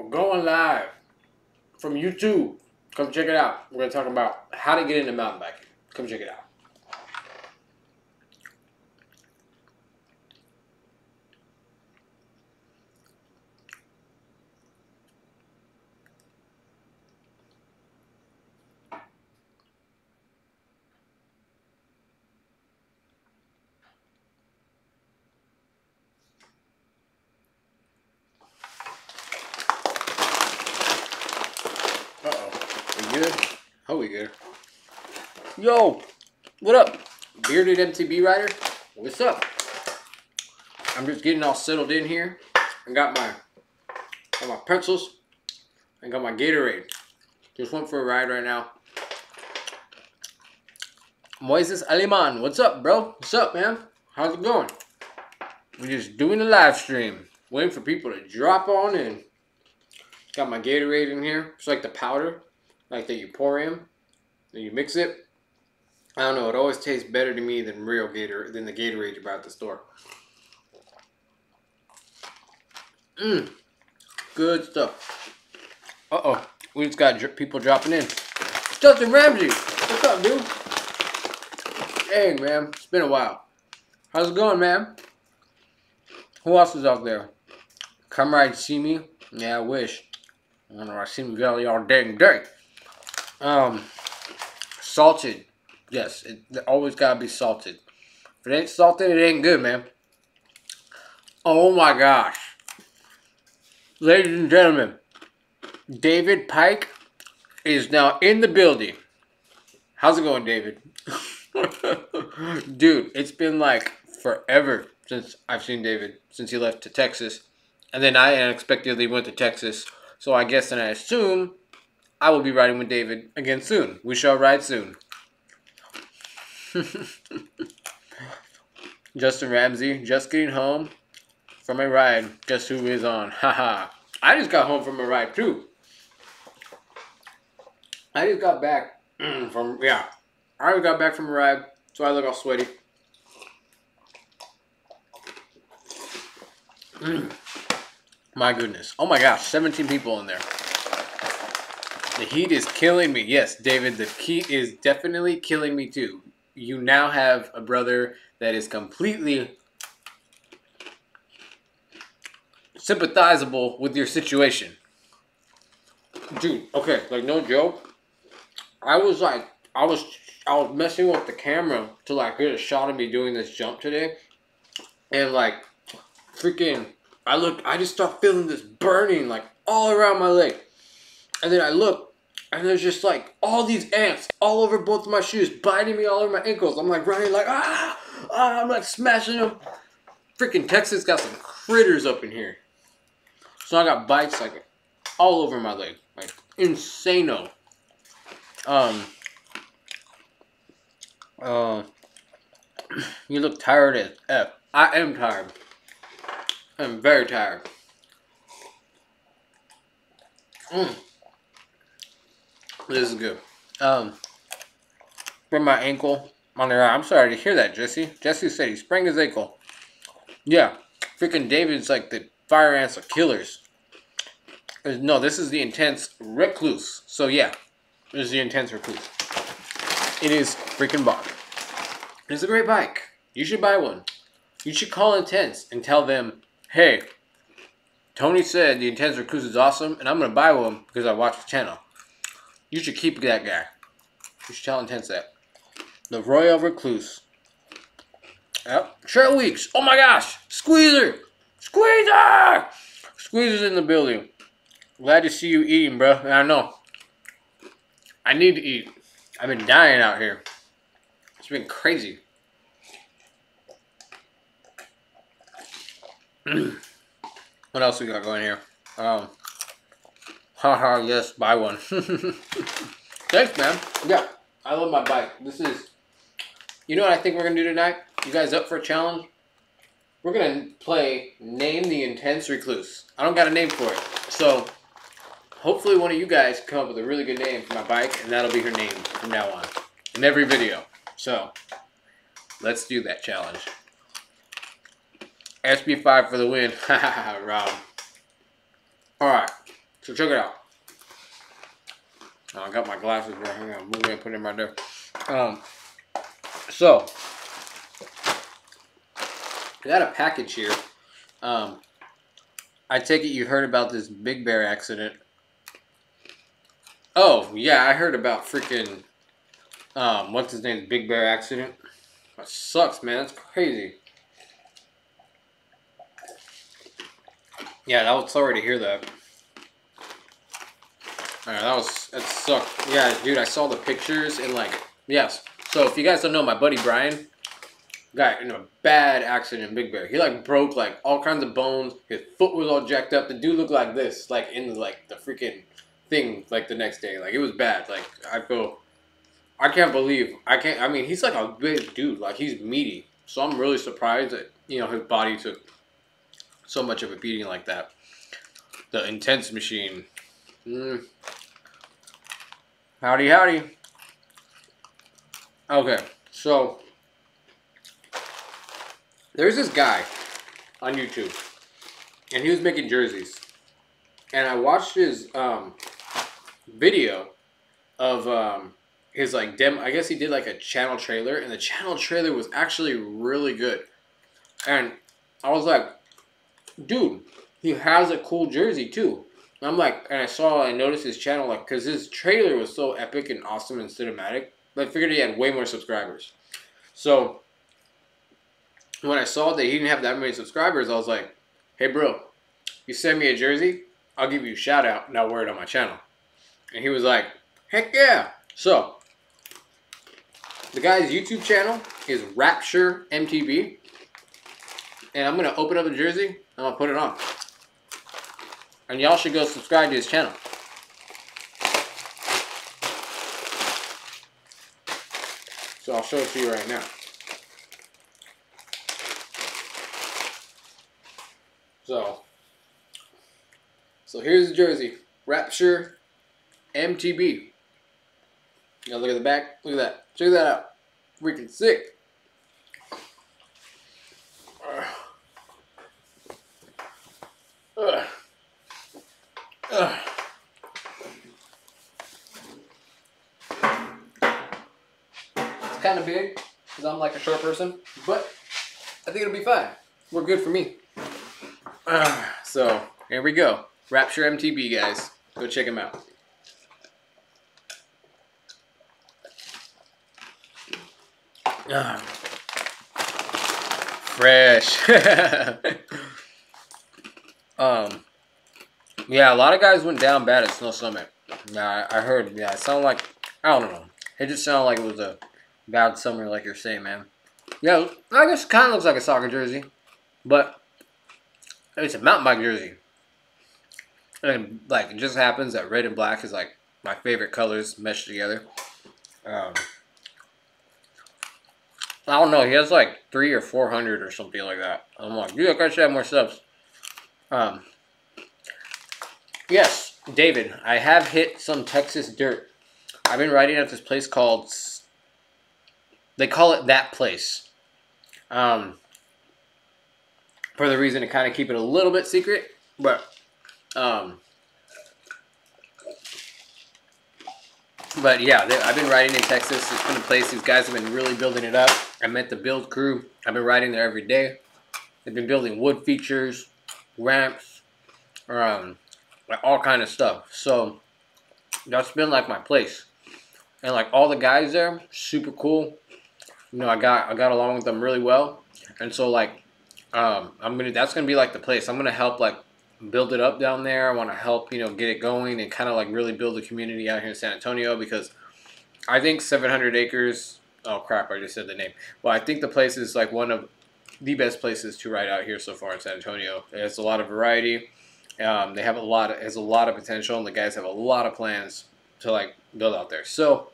We're going live from YouTube. Come check it out. We're going to talk about how to get into mountain biking. Come check it out. We good? Oh, we good. Yo, what up? Bearded MTB rider? What's up? I'm just getting all settled in here. I got my pretzels. I got my Gatorade. Just went for a ride right now. Moises Aleman, what's up, bro? What's up, man? How's it going? We're just doing a live stream. Waiting for people to drop on in. Got my Gatorade in here. It's like the powder. Like that you pour in. Then you mix it. I don't know. It always tastes better to me than real Gatorade, than the Gatorade you buy at the store. Good stuff. Uh-oh. We just got people dropping in. Justin Ramsey. What's up, dude? Hey, man. It's been a while. How's it going, man? Who else is out there? Come ride, see me? Yeah, I wish. I don't know. I see me valley all dang day. Salted. Yes, it always gotta be salted. If it ain't salted, it ain't good, man. Oh my gosh. Ladies and gentlemen, David Pike is now in the building. How's it going, David? Dude, it's been like forever since I've seen David, since he left to Texas. And then I unexpectedly went to Texas. So I guess and I assume I will be riding with David again soon. We shall ride soon. Justin Ramsey, just getting home from a ride. Guess who is on? Haha. I just got home from a ride too. I just got back from, I already got back from a ride, so I look all sweaty. My goodness. Oh my gosh, 17 people in there. The heat is killing me. Yes, David, the heat is definitely killing me too. You now have a brother that is completely sympathizable with your situation. Dude, okay, like no joke. I was messing with the camera to like get a shot of me doing this jump today. And like freaking I just start feeling this burning like all around my leg. And then I look, and there's just like all these ants all over both of my shoes, biting me all over my ankles. I'm like running like, I'm like smashing them. Freaking Texas got some critters up in here. So I got bites like all over my leg. Like insano. You look tired as F. I am tired. I'm very tired. This is good. For my ankle on the right. I'm sorry to hear that, Jesse. Jesse said he sprained his ankle. Yeah. Freaking David's like the fire ants are killers. No, this is the intense recluse. So yeah. This is the intense recluse. It is freaking bog. It's a great bike. You should buy one. You should call Intense and tell them, hey, Tony said the Intense Recluse is awesome, and I'm going to buy one because I watch the channel. You should keep that guy. You should tell Intense that. The Royal Recluse. Yep. Trail Weeks. Oh my gosh. Squeezer. Squeezer. Squeezer's in the building. Glad to see you eating, bro. I know. I need to eat. I've been dying out here. It's been crazy. What else we got going here? Haha, yes, buy one. Thanks, man. Yeah, I love my bike. This is, you know what I think we're going to do tonight? You guys up for a challenge? We're going to play Name the Intense Recluse. I don't got a name for it. So, hopefully one of you guys come up with a really good name for my bike, and that'll be her name from now on. In every video. So, let's do that challenge. SB5 for the win. Haha, Rob. Alright. So check it out. Oh, I got my glasses right. Hang on, we're gonna put them right there. So I got a package here. I take it you heard about this Big Bear accident. Oh yeah, I heard about freaking what's his name? Big Bear accident. That sucks, man. That's crazy. Yeah, that was sorry to hear that. Alright, that sucked. Yeah, dude, I saw the pictures and like, yes. So if you guys don't know, my buddy Brian got in a bad accident in Big Bear. He like broke like all kinds of bones. His foot was all jacked up. The dude looked like this, like in the freaking thing, like the next day. Like it was bad. Like I can't believe I mean, he's like a big dude. Like he's meaty. So I'm really surprised that his body took so much of a beating like that. The intense machine. Howdy, howdy. Okay, so there's this guy on YouTube, and he was making jerseys, and I watched his video of his like demo. I guess he did like a channel trailer, and the channel trailer was actually really good, and I was like, dude, he has a cool jersey too. And I'm like, and I noticed his channel, like, because his trailer was so epic and awesome and cinematic, but I figured he had way more subscribers. So when I saw that he didn't have that many subscribers, I was like, hey bro, you send me a jersey, I'll give you a shout out and I'll wear it on my channel. And he was like, heck yeah. So the guy's YouTube channel is Rapture MTB, and I'm gonna open up the jersey and I'm gonna put it on. And y'all should go subscribe to his channel. So I'll show it to you right now. So here's the jersey. Rapture MTB. Now look at the back. Look at that. Check that out. Freaking sick. It's kind of big because I'm like a short person, but I think it'll be fine. We're good for me. So here we go. Rapture MTB, guys. Go check him out. Fresh. Yeah, a lot of guys went down bad at Snow Summit. Yeah, I heard. Yeah, it sounded like, I don't know. It just sounded like it was a bad summer, like you're saying, man. Yeah, I guess it kind of looks like a soccer jersey, but it's a mountain bike jersey. And like, it just happens that red and black is like my favorite colors meshed together. I don't know. He has like 300 or 400 or something like that. I'm like, dude, I should have more subs. Yes, David, I have hit some Texas dirt. I've been riding at this place called, they call it That Place. For the reason to kind of keep it a little bit secret, but yeah, I've been riding in Texas. It's been a place, these guys have been really building it up. I met the build crew. I've been riding there every day. They've been building wood features, ramps, like all kind of stuff. So that's been like my place. And like all the guys there, super cool. You know, I got along with them really well. And so like that's gonna be like the place. I'm gonna help like build it up down there. I want to help, you know, get it going and kind of like really build a community out here in San Antonio, because I think 700 acres, oh crap, I just said the name. Well, I think the place is like one of the best places to ride out here so far in San Antonio. It has a lot of variety. They have it has a lot of potential, and the guys have a lot of plans to like build out there. So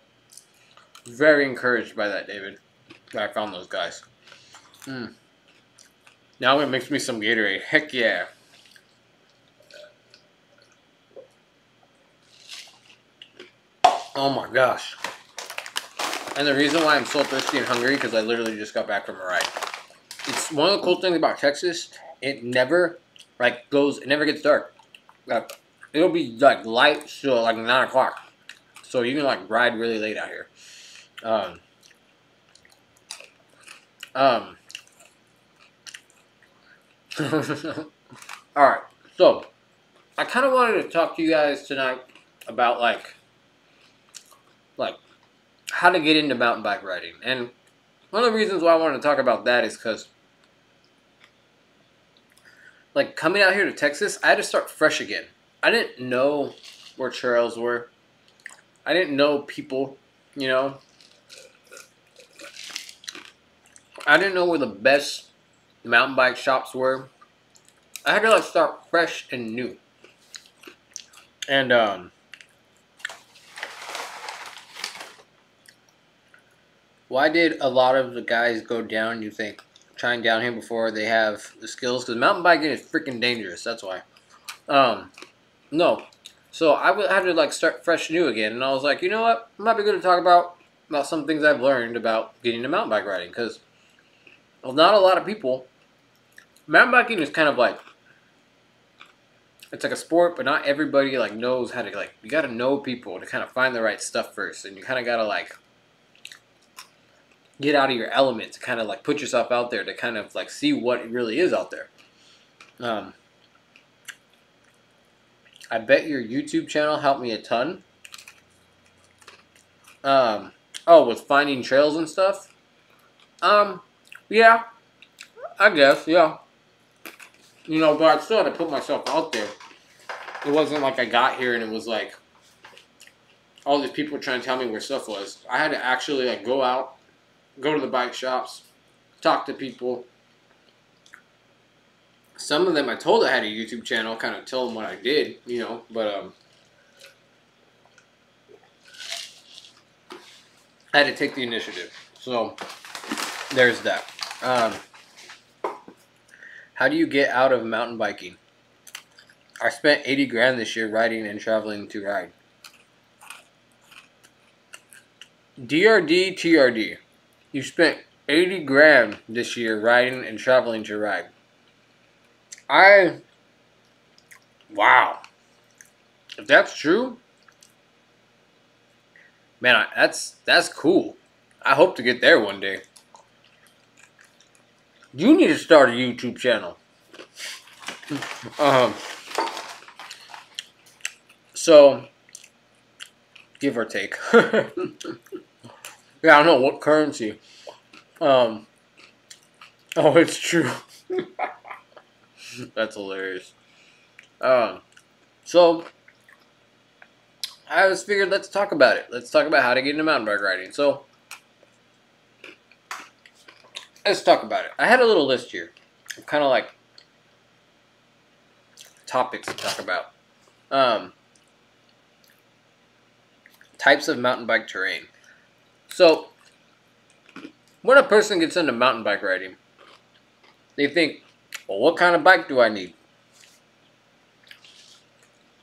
very encouraged by that, David. I found those guys. Now I'm gonna mix me some Gatorade. Heck yeah. Oh my gosh. And the reason why I'm so thirsty and hungry, because I literally just got back from a ride. It's one of the cool things about Texas. It never like it never gets dark. it'll be like light still, like 9 o'clock. So you can like ride really late out here. Um, all right, so I kind of wanted to talk to you guys tonight about like how to get into mountain bike riding, and one of the reasons why I wanted to talk about that is because like coming out here to Texas, I had to start fresh again. I didn't know where trails were. I didn't know people, you know. I didn't know where the best mountain bike shops were. I had to like start fresh and new. And why did a lot of the guys go down, you think, trying down here before they have the skills? Because mountain biking is freaking dangerous. That's why. No. So I had to like start fresh new again, and I was like, you know what? It might be good to talk about some things I've learned about getting into mountain bike riding, because well, not a lot of people. Mountain biking is kind of like, it's like a sport, but not everybody like knows how to like. You got to know people to kind of find the right stuff first, and you kind of got to like get out of your element to kind of like put yourself out there to kind of like see what it really is out there. I bet your YouTube channel helped me a ton. Oh, with finding trails and stuff. Yeah, I guess, yeah. You know, but I still had to put myself out there. It wasn't like I got here and it was like all these people trying to tell me where stuff was. I had to actually like go out, go to the bike shops, talk to people. Some of them I told I had a YouTube channel, kind of tell them what I did, you know, but I had to take the initiative. So there's that. How do you get out of mountain biking? I spent 80 grand this year riding and traveling to ride. DRD TRD. You spent 80 grand this year riding and traveling to ride. Wow. If that's true, man, that's cool. I hope to get there one day. You need to start a YouTube channel. So, give or take. Yeah, I don't know what currency. Oh, it's true. That's hilarious. So I just figured let's talk about it. Let's talk about how to get into mountain bike riding. So let's talk about it. I had a little list here of kind of like topics to talk about. Types of mountain bike terrain. So when a person gets into mountain bike riding, they think, well, what kind of bike do I need?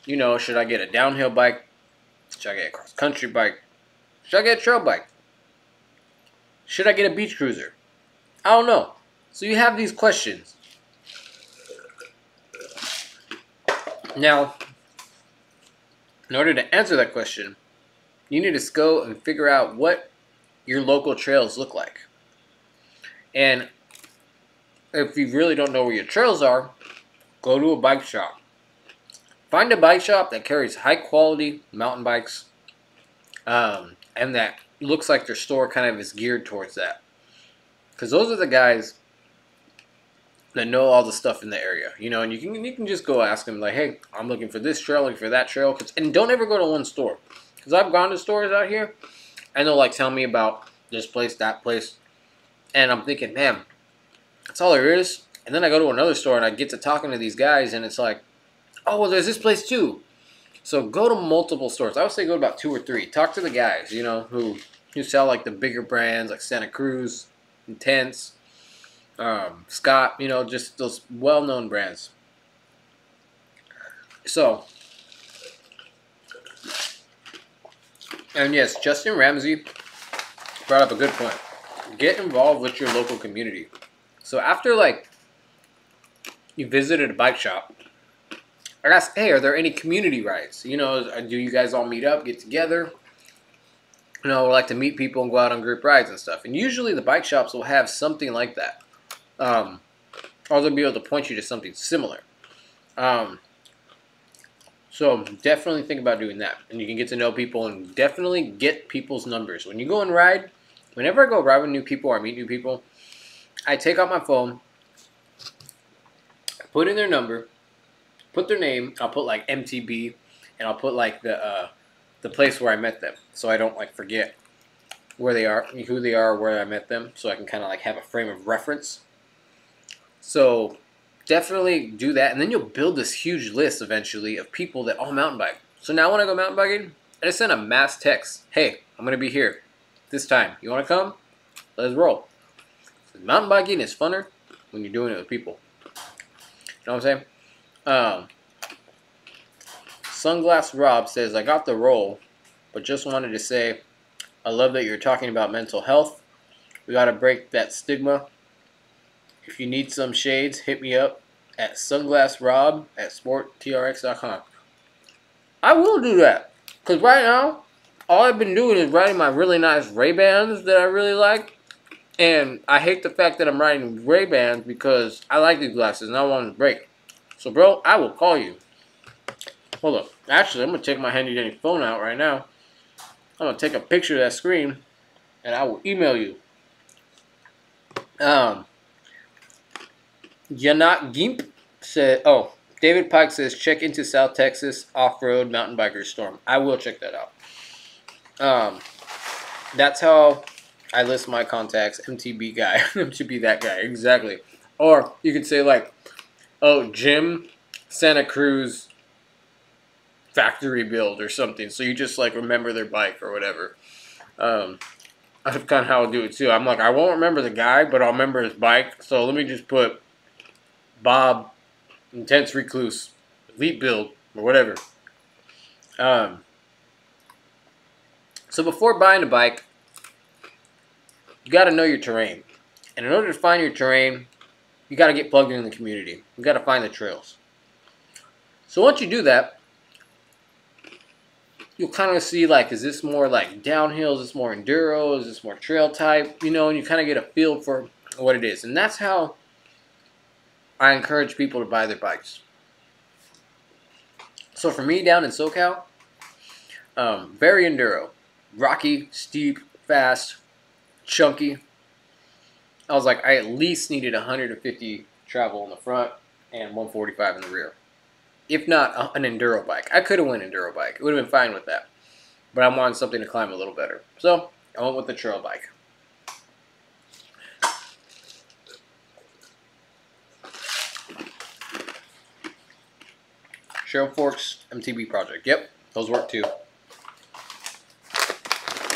You know, should I get a downhill bike? Should I get a cross-country bike? Should I get a trail bike? Should I get a beach cruiser? I don't know. So you have these questions. Now, in order to answer that question, you need to go and figure out what your local trails look like. And if you really don't know where your trails are, go to a bike shop. Find a bike shop that carries high quality mountain bikes, and that looks like their store kind of is geared towards that. Because those are the guys that know all the stuff in the area, you know. And you can just go ask them like, hey, I'm looking for this trail, looking for that trail. And don't ever go to one store, because I've gone to stores out here, and they'll like tell me about this place, that place, and I'm thinking, man, that's all there is. And then I go to another store and I get to talking to these guys, and it's like, oh, well, there's this place too. So go to multiple stores. I would say go to about 2 or 3. Talk to the guys, you know, who sell like the bigger brands like Santa Cruz, Intense, Scott, you know, just those well-known brands. So, and yes, Justin Ramsey brought up a good point. Get involved with your local community. So after like you visited a bike shop, I ask, hey, are there any community rides? You know, do you guys all meet up, get together? You know, we like to meet people and go out on group rides and stuff. And usually the bike shops will have something like that. Or they'll be able to point you to something similar. So definitely think about doing that. And you can get to know people and definitely get people's numbers. When you go and ride, whenever I go ride with new people or meet new people, I take out my phone, put in their number, put their name. I'll put like MTB, and I'll put like the place where I met them, so I don't like forget where they are, who they are, where I met them, so I can kind of like have a frame of reference. So definitely do that, and then you'll build this huge list eventually of people that all mountain bike. So now when I go mountain biking, I just send a mass text. Hey, I'm going to be here this time. You want to come? Let's roll. Mountain biking is funner when you're doing it with people. You know what I'm saying? Sunglass Rob says, I got the roll, but just wanted to say, I love that you're talking about mental health. We got to break that stigma. If you need some shades, hit me up at sunglassrob@sporttrx.com. I will do that. Because right now, all I've been doing is riding my really nice Ray-Bans that I really like. And I hate the fact that I'm riding Ray-Bans because I like these glasses and I want them to break. So, bro, I will call you. Hold up. Actually, I'm going to take my handy-dandy phone out right now. I'm going to take a picture of that screen and I will email you. Yanat Gimp said, oh, David Pike says, check into South Texas off-road mountain biker storm. I will check that out. That's how I list my contacts. MTB guy. MTB that guy. Exactly. Or you could say like, oh, Jim Santa Cruz factory build or something. So you just like remember their bike or whatever. That's kind of how I'll do it too. I'm like, I won't remember the guy, but I'll remember his bike. So let me just put Bob, Intense Recluse, Elite Build, or whatever. So before buying a bike, you got to know your terrain. And in order to find your terrain, you got to get plugged in the community. You got to find the trails. So once you do that, you'll kind of see like, is this more like downhill? Is this more enduro? Is this more trail type? You know, and you kind of get a feel for what it is. And that's how I encourage people to buy their bikes. So for me down in SoCal, very enduro. Rocky, steep, fast, chunky. I was like, I at least needed 150 travel in the front and 145 in the rear. If not an enduro bike. I could have went enduro bike. It would have been fine with that. But I wanted something to climb a little better. So I went with the trail bike. Cheryl Forks MTB project. Yep, those work too.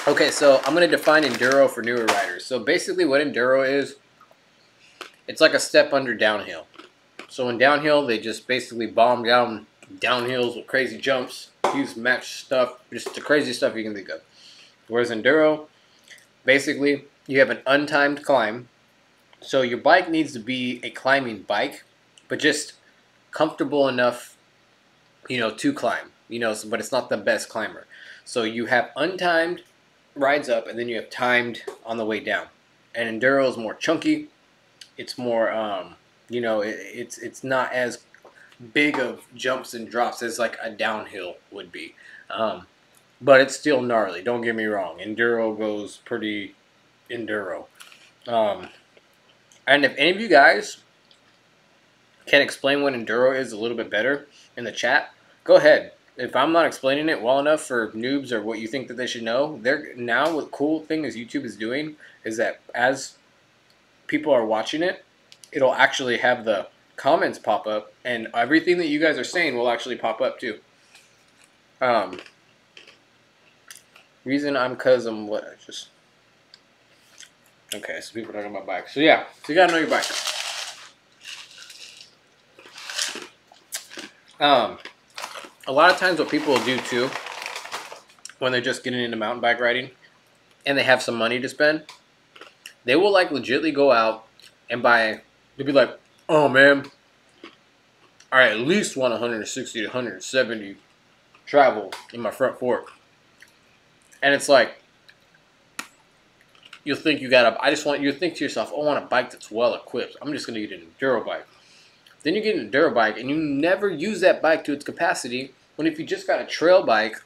Okay, so I'm going to define enduro for newer riders. So basically what enduro is, it's like a step under downhill. So in downhill, they just basically bomb down downhills with crazy jumps, use match stuff, just the crazy stuff you can think of. Whereas enduro, basically, you have an untimed climb. So your bike needs to be a climbing bike, but just comfortable enough, you know, to climb. You know, but it's not the best climber. So you have untimed rides up, and then you have timed on the way down. And enduro is more chunky. It's more, you know, it's not as big of jumps and drops as like a downhill would be. But it's still gnarly. Don't get me wrong. Enduro goes pretty enduro. And if any of you guys can explain what enduro is a little bit better in the chat, go ahead. If I'm not explaining it well enough for noobs or what you think that they should know, now what cool thing is YouTube is doing is that as people are watching it, it'll actually have the comments pop up, and everything that you guys are saying will actually pop up too. Reason cause I'm what I just okay. So people are talking about bikes. So yeah, so you gotta know your bike. A lot of times what people will do too, when they're just getting into mountain bike riding, and they have some money to spend, they will like legitimately go out and buy. They'll be like, "Oh man, I at least want 160 to 170 travel in my front fork. And it's like, you'll think you think to yourself, oh, I want a bike that's well equipped. I'm just going to get an enduro bike. Then you get an enduro bike and you never use that bike to its capacity. When if you just got a trail bike,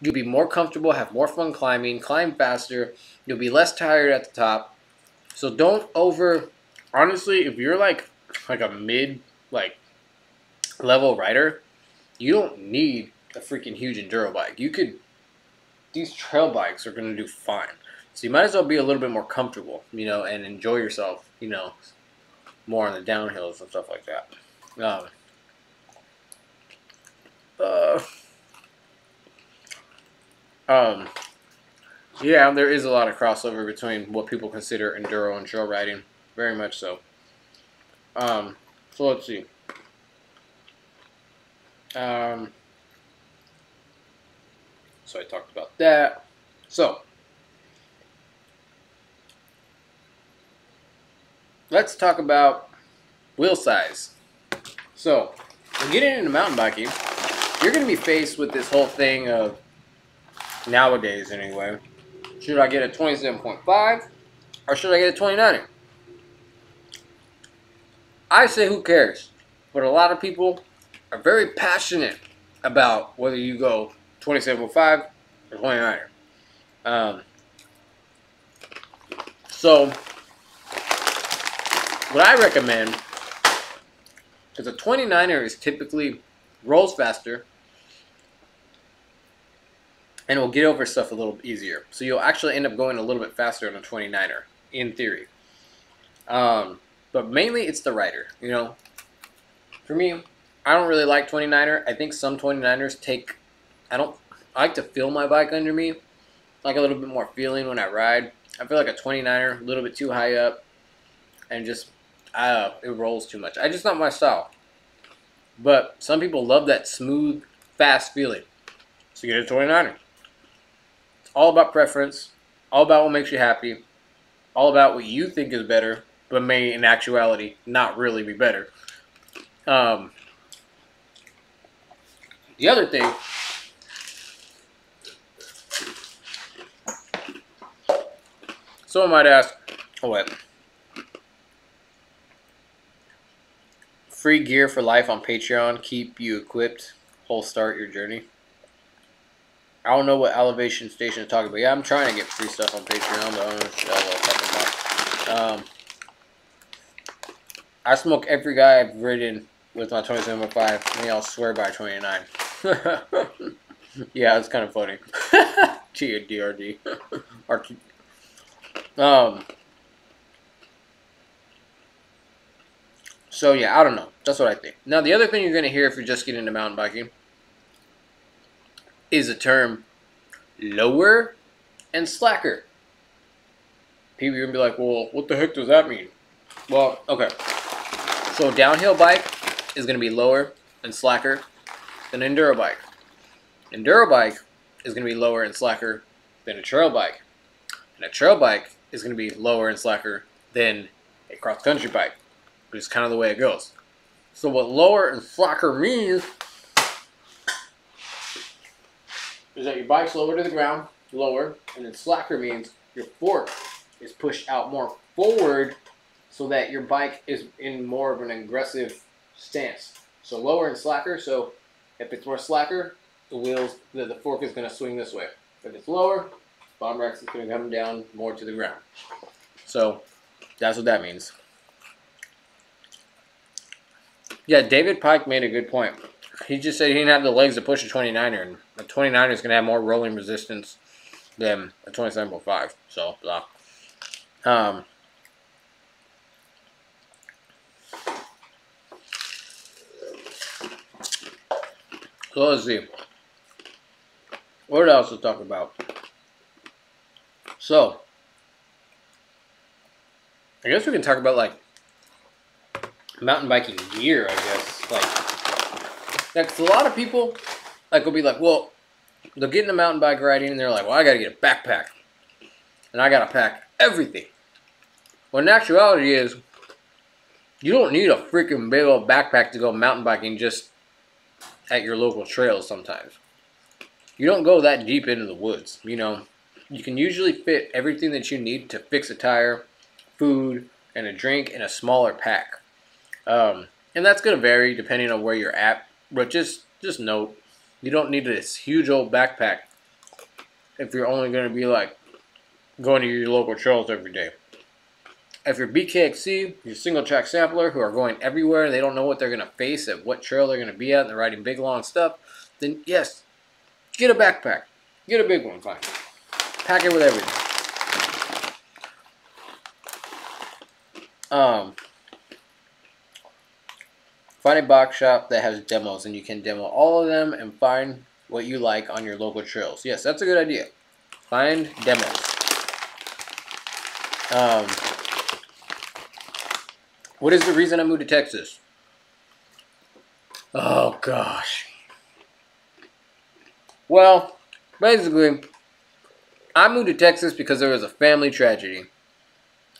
you'll be more comfortable, have more fun climbing, climb faster. You'll be less tired at the top. So don't honestly, if you're like a mid, level rider, you don't need a freaking huge enduro bike. These trail bikes are going to do fine. So you might as well be a little bit more comfortable, and enjoy yourself, more on the downhills and stuff like that. Yeah, there is a lot of crossover between what people consider enduro and trail riding. Very much so. So let's see. So I talked about that. So let's talk about wheel size. So when getting into mountain biking, you're going to be faced with this whole thing of, nowadays anyway, should I get a 27.5 or should I get a 29er? I say who cares, but a lot of people are very passionate about whether you go 27.5 or 29er. So what I recommend, because a 29er is typically rolls faster and will get over stuff a little easier. So you'll actually end up going a little bit faster on a 29er, in theory. But mainly it's the rider, For me, I don't really like 29er. I think some 29ers I like to feel my bike under me. I like a little bit more feeling when I ride. I feel like a 29er, a little bit too high up, and just, it rolls too much. Just not my style. But some people love that smooth, fast feeling. So get a 29er. It's all about preference, all about what makes you happy, all about what you think is better, but may in actuality not really be better. The other thing, someone might ask, oh wait, free gear for life on Patreon, keep you equipped, whole start your journey. I don't know what Elevation Station is talking about. Yeah, I'm trying to get free stuff on Patreon, but I don't know what I'm talking about. I smoke every guy I've ridden with my 27.5, and they all swear by 29. Yeah, it's kind of funny. DRD. So yeah, I don't know. That's what I think. Now, the other thing you're going to hear if you're just getting into mountain biking is the term lower and slacker. People are going to be like, well, what the heck does that mean? Well, okay. So a downhill bike is going to be lower and slacker than an enduro bike. Enduro bike is going to be lower and slacker than a trail bike. And a trail bike is going to be lower and slacker than a cross-country bike. Which is kind of the way it goes. So what lower and slacker means is that your bike's lower to the ground, lower, and then slacker means your fork is pushed out more forward so that your bike is in more of an aggressive stance. So lower and slacker, so if it's more slacker, the fork is going to swing this way. If it's lower, bottom rack is going to come down more to the ground. So that's what that means. Yeah, David Pike made a good point. He just said he didn't have the legs to push a 29er, and a 29er is going to have more rolling resistance than a 27.5. So, blah. So let's see. What else to talk about? So, I guess we can talk about mountain biking gear, I guess. Cause a lot of people will be like, well, they'll get into mountain bike riding and they're like, well, I gotta get a backpack. And I gotta pack everything. Well, in actuality is, You don't need a freaking big old backpack to go mountain biking just at your local trails sometimes. You don't go that deep into the woods, you know. You can usually fit everything that you need to fix a tire, food, and a drink in a smaller pack. And that's going to vary depending on where you're at. But just note, you don't need this huge old backpack if you're only going to be like going to your local trails every day. If you're BKXC, your single track sampler who are going everywhere and they don't know what they're going to face at what trail they're going to be at and they're riding big long stuff, then yes, get a backpack. Get a big one, fine. Pack it with everything. Find a box shop that has demos and you can demo all of them and find what you like on your local trails. Yes, that's a good idea. Find demos. What is the reason I moved to Texas? Oh, gosh. Well, basically, I moved to Texas because there was a family tragedy.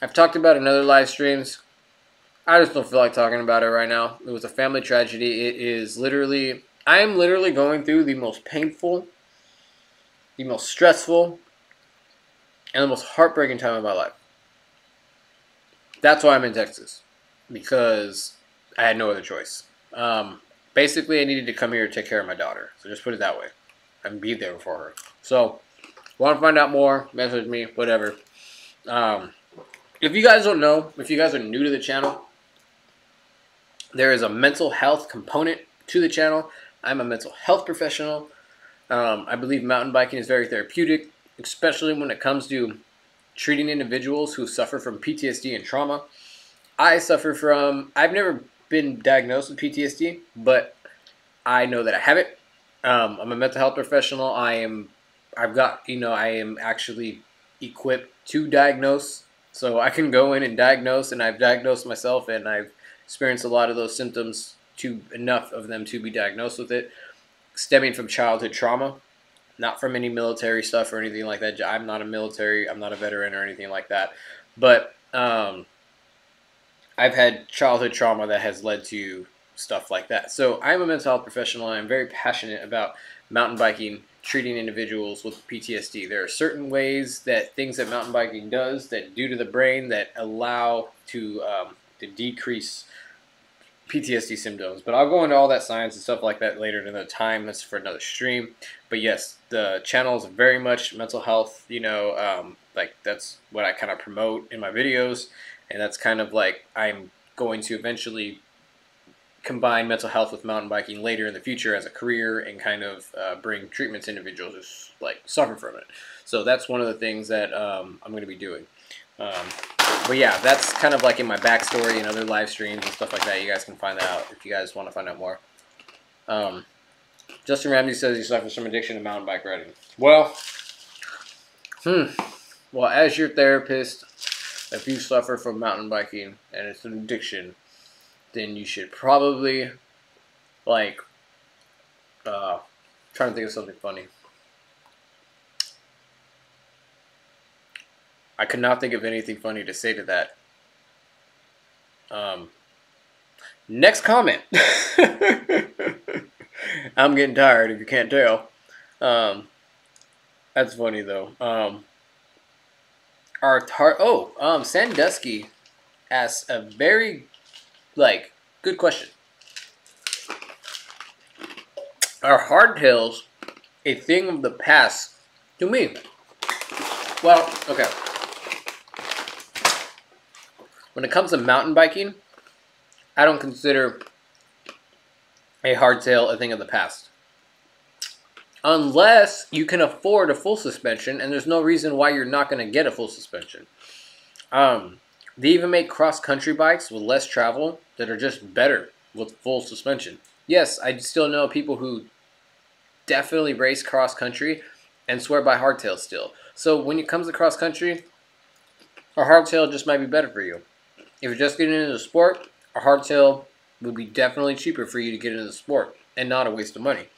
I've talked about it in other live streams. I just don't feel like talking about it right now. It was a family tragedy. It is literally, I am literally going through the most painful, the most stressful, and the most heartbreaking time of my life. That's why I'm in Texas. Because I had no other choice. Basically, I needed to come here to take care of my daughter. So just put it that way. And be there for her. So, want to find out more, message me, whatever. If you guys don't know, if you guys are new to the channel, there is a mental health component to the channel. I'm a mental health professional. I believe mountain biking is very therapeutic, especially when it comes to treating individuals who suffer from PTSD and trauma. I've never been diagnosed with PTSD, but I know that I have it. I'm a mental health professional. I am actually equipped to diagnose. So I can go in and diagnose, and I've diagnosed myself, and I've experienced a lot of those symptoms, enough of them to be diagnosed with it, stemming from childhood trauma, not from any military stuff or anything like that. I'm not a veteran or anything like that. But I've had childhood trauma that has led to stuff like that. So I'm a mental health professional, and I'm very passionate about mountain biking, treating individuals with PTSD. There are certain ways that things that mountain biking does that do to the brain that allow to decrease PTSD symptoms. But I'll go into all that science and stuff like that later at another time. That's for another stream. But yes, the channel is very much mental health, like that's what I kind of promote in my videos. And that's kind of like I'm going to eventually combine mental health with mountain biking later in the future as a career and kind of bring treatments to individuals who like suffer from it. So that's one of the things that I'm going to be doing. But yeah, that's kind of like in my backstory and other live streams and stuff like that. You guys can find that out if you guys want to find out more. Justin Ramsey says he suffers from addiction to mountain bike riding. Well, as your therapist, if you suffer from mountain biking and it's an addiction, then you should probably, trying to think of something funny. I could not think of anything funny to say to that. Next comment. I'm getting tired, if you can't tell. That's funny, though. Sandusky asks a very, good question. Are hardtails a thing of the past to me? Well, okay. When it comes to mountain biking, I don't consider a hardtail a thing of the past. Unless you can afford a full suspension, and there's no reason why you're not going to get a full suspension. They even make cross-country bikes with less travel that are just better with full suspension. Yes, I still know people who definitely race cross-country and swear by hardtail still. So when it comes to cross-country, a hardtail just might be better for you. If you're just getting into the sport, a hardtail would be definitely cheaper for you to get into the sport and not a waste of money.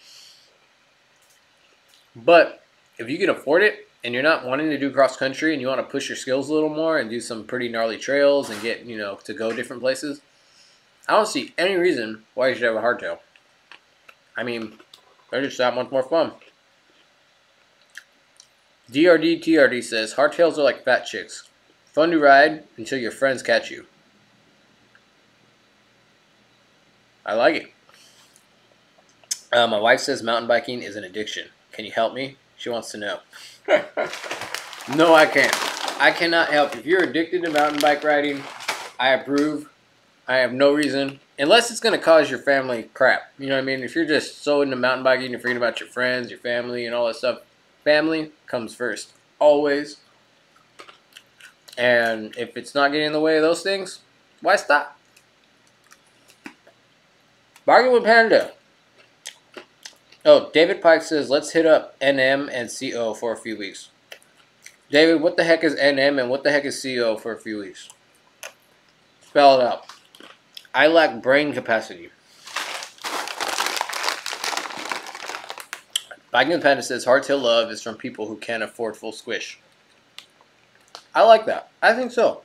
But if you can afford it and you're not wanting to do cross-country and you want to push your skills a little more and do some pretty gnarly trails and get, to go different places, I don't see any reason why you should have a hardtail. I mean, they're just that much more fun. DRD says, hardtails are like fat chicks. Fun to ride until your friends catch you. I like it. My wife says mountain biking is an addiction. Can you help me? She wants to know. No, I can't. I cannot help. If you're addicted to mountain bike riding, I approve. I have no reason. Unless it's going to cause your family crap. You know what I mean? If you're just so into mountain biking, you're forgetting about your friends, your family, and all that stuff. Family comes first. Always. And if it's not getting in the way of those things, why stop? Bargain with Panda. Oh, David Pike says, let's hit up NM and CO for a few weeks. David, what the heck is NM and what the heck is CO for a few weeks? Spell it out. I lack brain capacity. Bargain with Panda says, hardtail love is from people who can't afford full squish. I like that. I think so.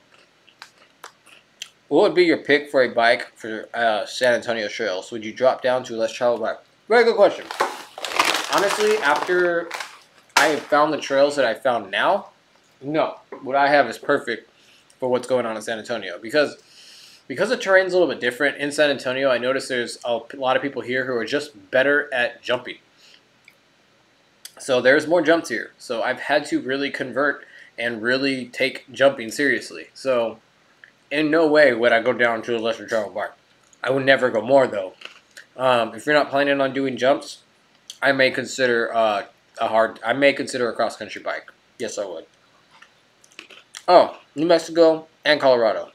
What would be your pick for a bike for San Antonio trails? Would you drop down to a less traveled bike? Very good question. Honestly, after I have found the trails that I found now, no. What I have is perfect for what's going on in San Antonio. Because the terrain's a little bit different in San Antonio, I noticed there's a lot of people here who are just better at jumping. So there's more jumps here. So I've had to really convert and really take jumping seriously. So in no way would I go down to a lesser travel bike. I would never go more though. If you're not planning on doing jumps, I may consider a cross country bike. Yes, I would. Oh, New Mexico and Colorado.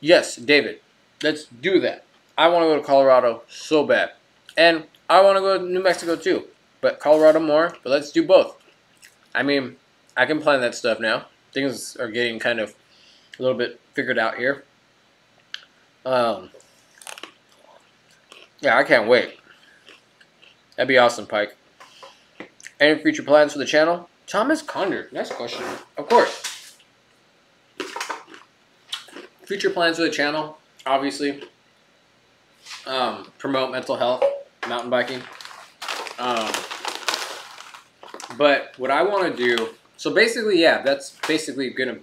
Yes, David, let's do that. I want to go to Colorado so bad, and I want to go to New Mexico too, but Colorado more. But let's do both. I mean, I can plan that stuff now. Things are getting kind of a little bit figured out here. Yeah, I can't wait. That'd be awesome, Pike. Any future plans for the channel? Thomas Condor. Next question. Of course. Future plans for the channel, obviously. Promote mental health, mountain biking. But what I want to do, so basically, yeah, that's basically going to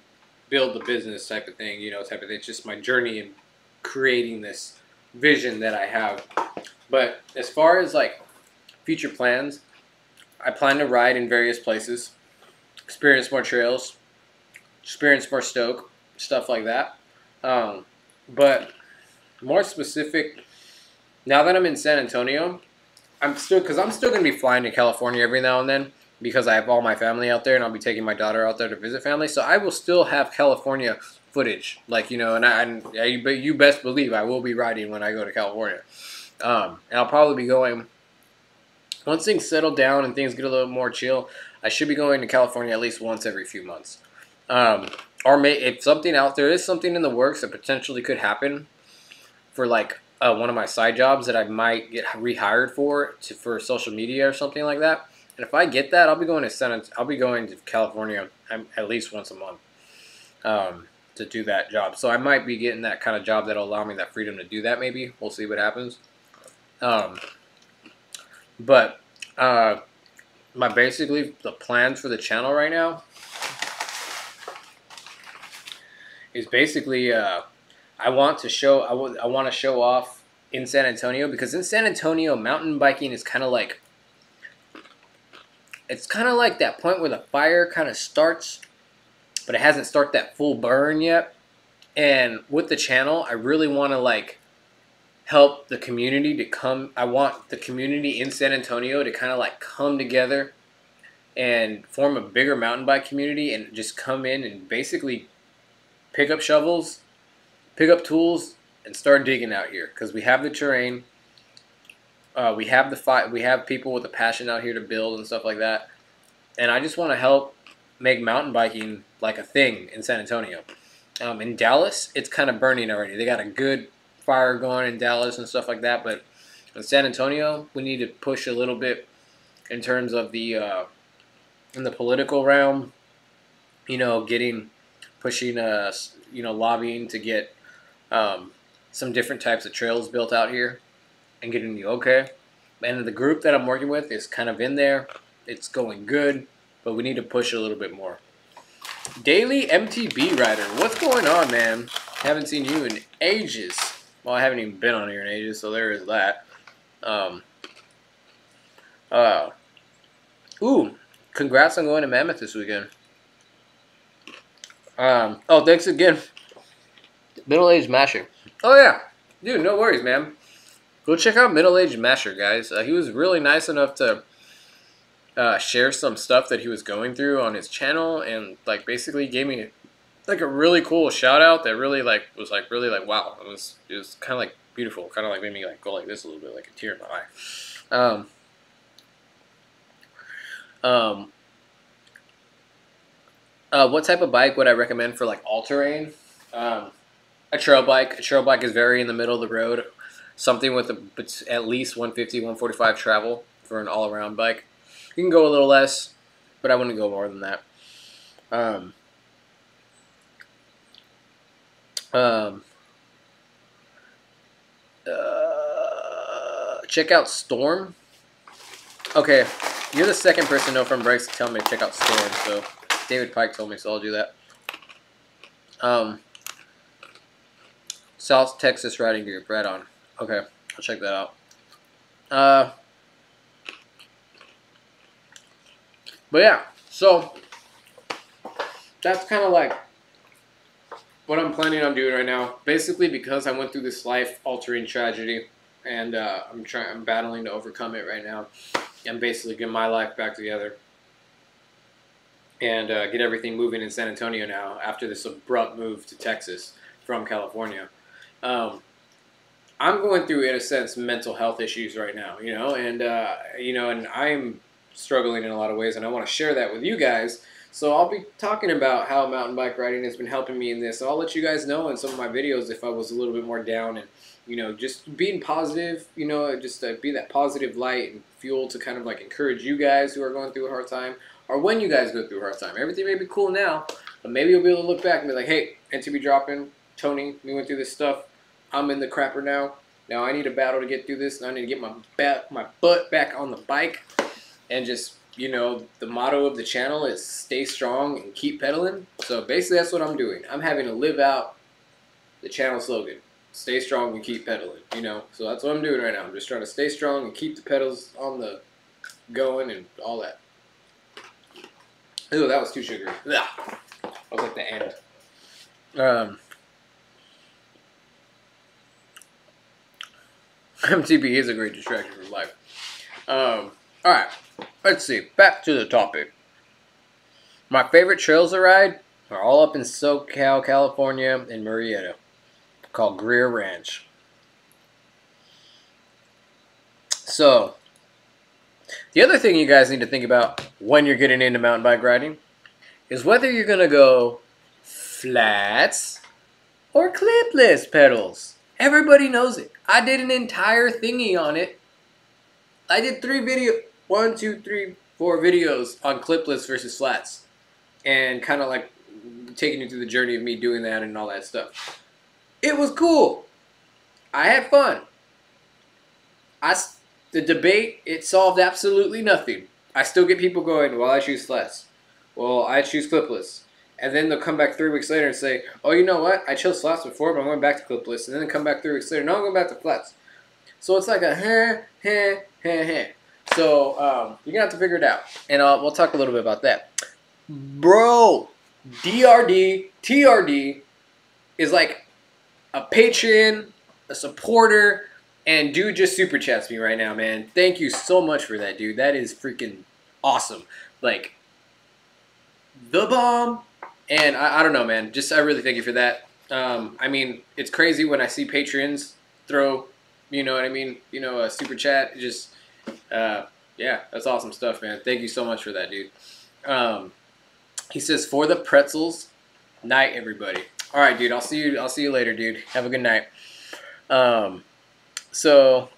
build the business type of thing, you know, type of thing. It's just my journey in creating this vision that I have. But as far as like future plans, I plan to ride in various places, experience more trails, experience more stoke, stuff like that. But more specific, now that I'm in San Antonio, I'm still going to be flying to California every now and then because I have all my family out there and I'll be taking my daughter out there to visit family. So I will still have California footage, like, you know, but you best believe I will be riding when I go to California. And I'll probably be going, once things settle down and things get a little more chill, I should be going to California at least once every few months. Or if something out there is something in the works that potentially could happen for like one of my side jobs that I might get rehired for social media or something like that. And if I get that, I'll be going to California at least once a month to do that job. So I might be getting that kind of job that'll allow me that freedom to do that. Maybe we'll see what happens. But basically the plans for the channel right now is basically I want to show off in San Antonio, because in San Antonio mountain biking is kind of like, it's kind of like that point where the fire kind of starts, but it hasn't started that full burn yet. And with the channel, I really want to like help the community to come. I want the community in San Antonio to kind of like come together and form a bigger mountain bike community and just come in and basically pick up shovels, pick up tools, and start digging out here, because we have the terrain. We have people with a passion out here to build and stuff like that. And I just want to help make mountain biking like a thing in San Antonio. In Dallas, it's kind of burning already. They got a good fire going in Dallas and stuff like that. But in San Antonio, we need to push a little bit in terms of the in the political realm. You know, pushing lobbying to get some different types of trails built out here and getting the okay. And the group that I'm working with is kind of in there. It's going good, but we need to push a little bit more. Daily MTB Rider, what's going on, man? Haven't seen you in ages. Well, I haven't even been on here in ages, so there is that. Ooh, congrats on going to Mammoth this weekend. Oh, thanks again. Middle-aged Masher. Oh, yeah. Dude, no worries, man. Go check out Middle-aged Masher, guys. He was really nice enough to share some stuff that he was going through on his channel, and like basically gave me like a really cool shout out that really was really wow. It was kind of like beautiful, kind of like made me like go like this a little bit, like a tear in my eye. What type of bike would I recommend for like all-terrain? A trail bike. A trail bike is very in the middle of the road. Something with at least 150, 145 travel for an all-around bike. You can go a little less, but I wouldn't go more than that. Check out Storm. Okay, you're the second person to know from Breaks to tell me to check out Storm, so David Pike told me, so I'll do that. South Texas Riding Group, right on. Okay, I'll check that out. But yeah, so that's kind of like what I'm planning on doing right now. Basically, because I went through this life-altering tragedy, and I'm battling to overcome it right now. I'm basically getting my life back together and get everything moving in San Antonio now after this abrupt move to Texas from California. I'm going through, in a sense, mental health issues right now, and and I'm struggling in a lot of ways, and I want to share that with you guys. So I'll be talking about how mountain bike riding has been helping me in this. And I'll let you guys know in some of my videos if I was a little bit more down, and just being positive, just be that positive light and fuel to kind of like encourage you guys who are going through a hard time, or when you guys go through a hard time. Everything may be cool now, but maybe you'll be able to look back and be like, hey, MTBdropIN, Tony, we went through this stuff. I'm in the crapper now. Now I need a battle to get through this, and I need to get my butt back on the bike. And just, the motto of the channel is stay strong and keep pedaling. So basically that's what I'm doing. I'm having to live out the channel slogan. Stay strong and keep pedaling, So that's what I'm doing right now. I'm just trying to stay strong and keep the pedals on the going and all that. Ooh, that was too sugary. That was like the end. MTB is a great distraction from life. Alright, let's see. Back to the topic. My favorite trails to ride are all up in SoCal, California, in Murrieta, called Greer Ranch. So, the other thing you guys need to think about when you're getting into mountain bike riding is whether you're going to go flats or clipless pedals. Everybody knows it. I did an entire thingy on it. I did 1, 2, 3, 4 videos on clipless versus flats. And kind of like taking you through the journey of me doing that and all that stuff. It was cool. I had fun. The debate, it solved absolutely nothing. I still get people going, well, I choose flats. Well, I choose clipless. And then they'll come back 3 weeks later and say, oh, you know what? I chose flats before, but I'm going back to clipless. And then they come back 3 weeks later, no, I'm going back to flats. So it's like a heh. So you're going to have to figure it out. And we'll talk a little bit about that. Bro, DRD, TRD is like a Patreon, a supporter, and dude just super chats me right now, man. Thank you so much for that, dude. That is freaking awesome. Like, the bomb. And I don't know, man. I really thank you for that. I mean, it's crazy when I see Patreons throw, you know what I mean? A super chat. Yeah, that's awesome stuff, man. Thank you so much for that, dude. He says, for the pretzels, night, everybody. All right, dude. I'll see you later, dude. Have a good night. So,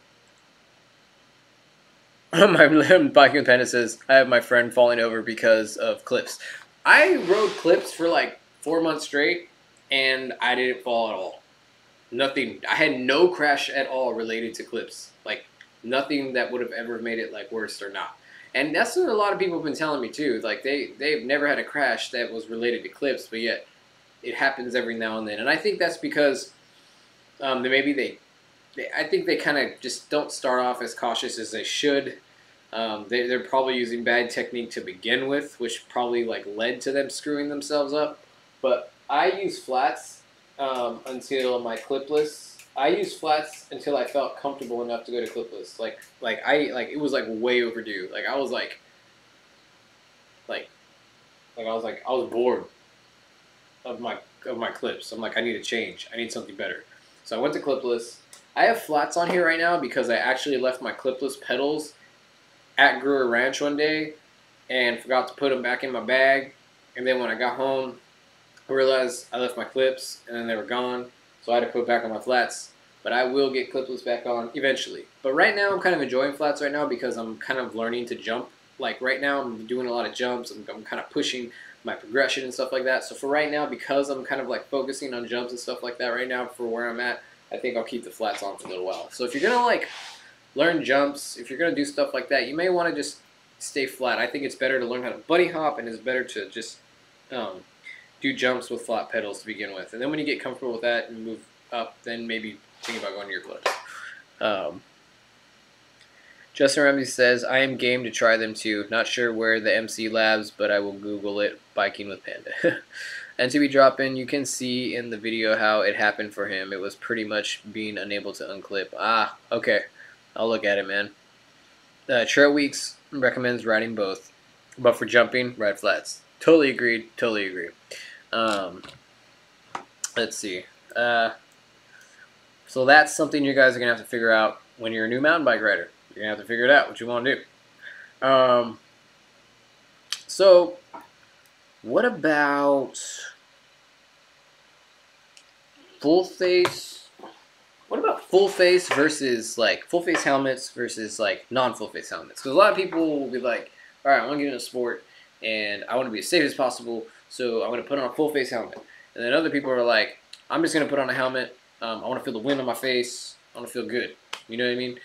my biking panda says, I have my friend falling over because of clips. I rode clips for like 4 months straight, and I didn't fall at all. nothing. I had no crash at all related to clips. Like nothing that would have ever made it like worse or not. And that's what a lot of people have been telling me too. Like they've never had a crash that was related to clips, but yet it happens every now and then. And I think that's because I think they kind of just don't start off as cautious as they should. They're probably using bad technique to begin with, which probably like led to them screwing themselves up. But I use flats until my clipless. I used flats until I felt comfortable enough to go to clipless. Like it was like way overdue. Like I was I was bored of my clips. I'm like, I need to change. I need something better. So I went to clipless. I have flats on here right now because I actually left my clipless pedals at Brewer Ranch one day and forgot to put them back in my bag. And then when I got home, I realized I left my clips and then they were gone. So I had to put back on my flats. But I will get clipless back on eventually. But right now I'm kind of enjoying flats right now because I'm kind of learning to jump. Like right now I'm doing a lot of jumps. I'm kind of pushing my progression and stuff like that. So for right now, because I'm kind of like focusing on jumps and stuff like that right now for where I'm at, I think I'll keep the flats on for a little while. So if you're going to like learn jumps, if you're going to do stuff like that, you may want to just stay flat. I think it's better to learn how to bunny hop, and it's better to just do jumps with flat pedals to begin with. And then when you get comfortable with that and move up, then maybe think about going to your clips. Justin Ramsey says, I am game to try them too. Not sure where the MC Labs, but I will Google it. Biking with Panda. MTBdropIN, you can see in the video how it happened for him. It was pretty much being unable to unclip. Ah, okay. I'll look at it, man. Trail Weeks recommends riding both. But for jumping, ride flats. Totally agreed. Totally agree. Let's see. So that's something you guys are going to have to figure out when you're a new mountain bike rider. You're going to have to figure it out what you want to do. So what about full face? What about full face versus like full face helmets versus like non-full face helmets? Because a lot of people will be like, all right, I want to get into a sport and I want to be as safe as possible, so I'm going to put on a full face helmet. And then other people are like, I'm just going to put on a helmet. I want to feel the wind on my face. I want to feel good. You know what I mean?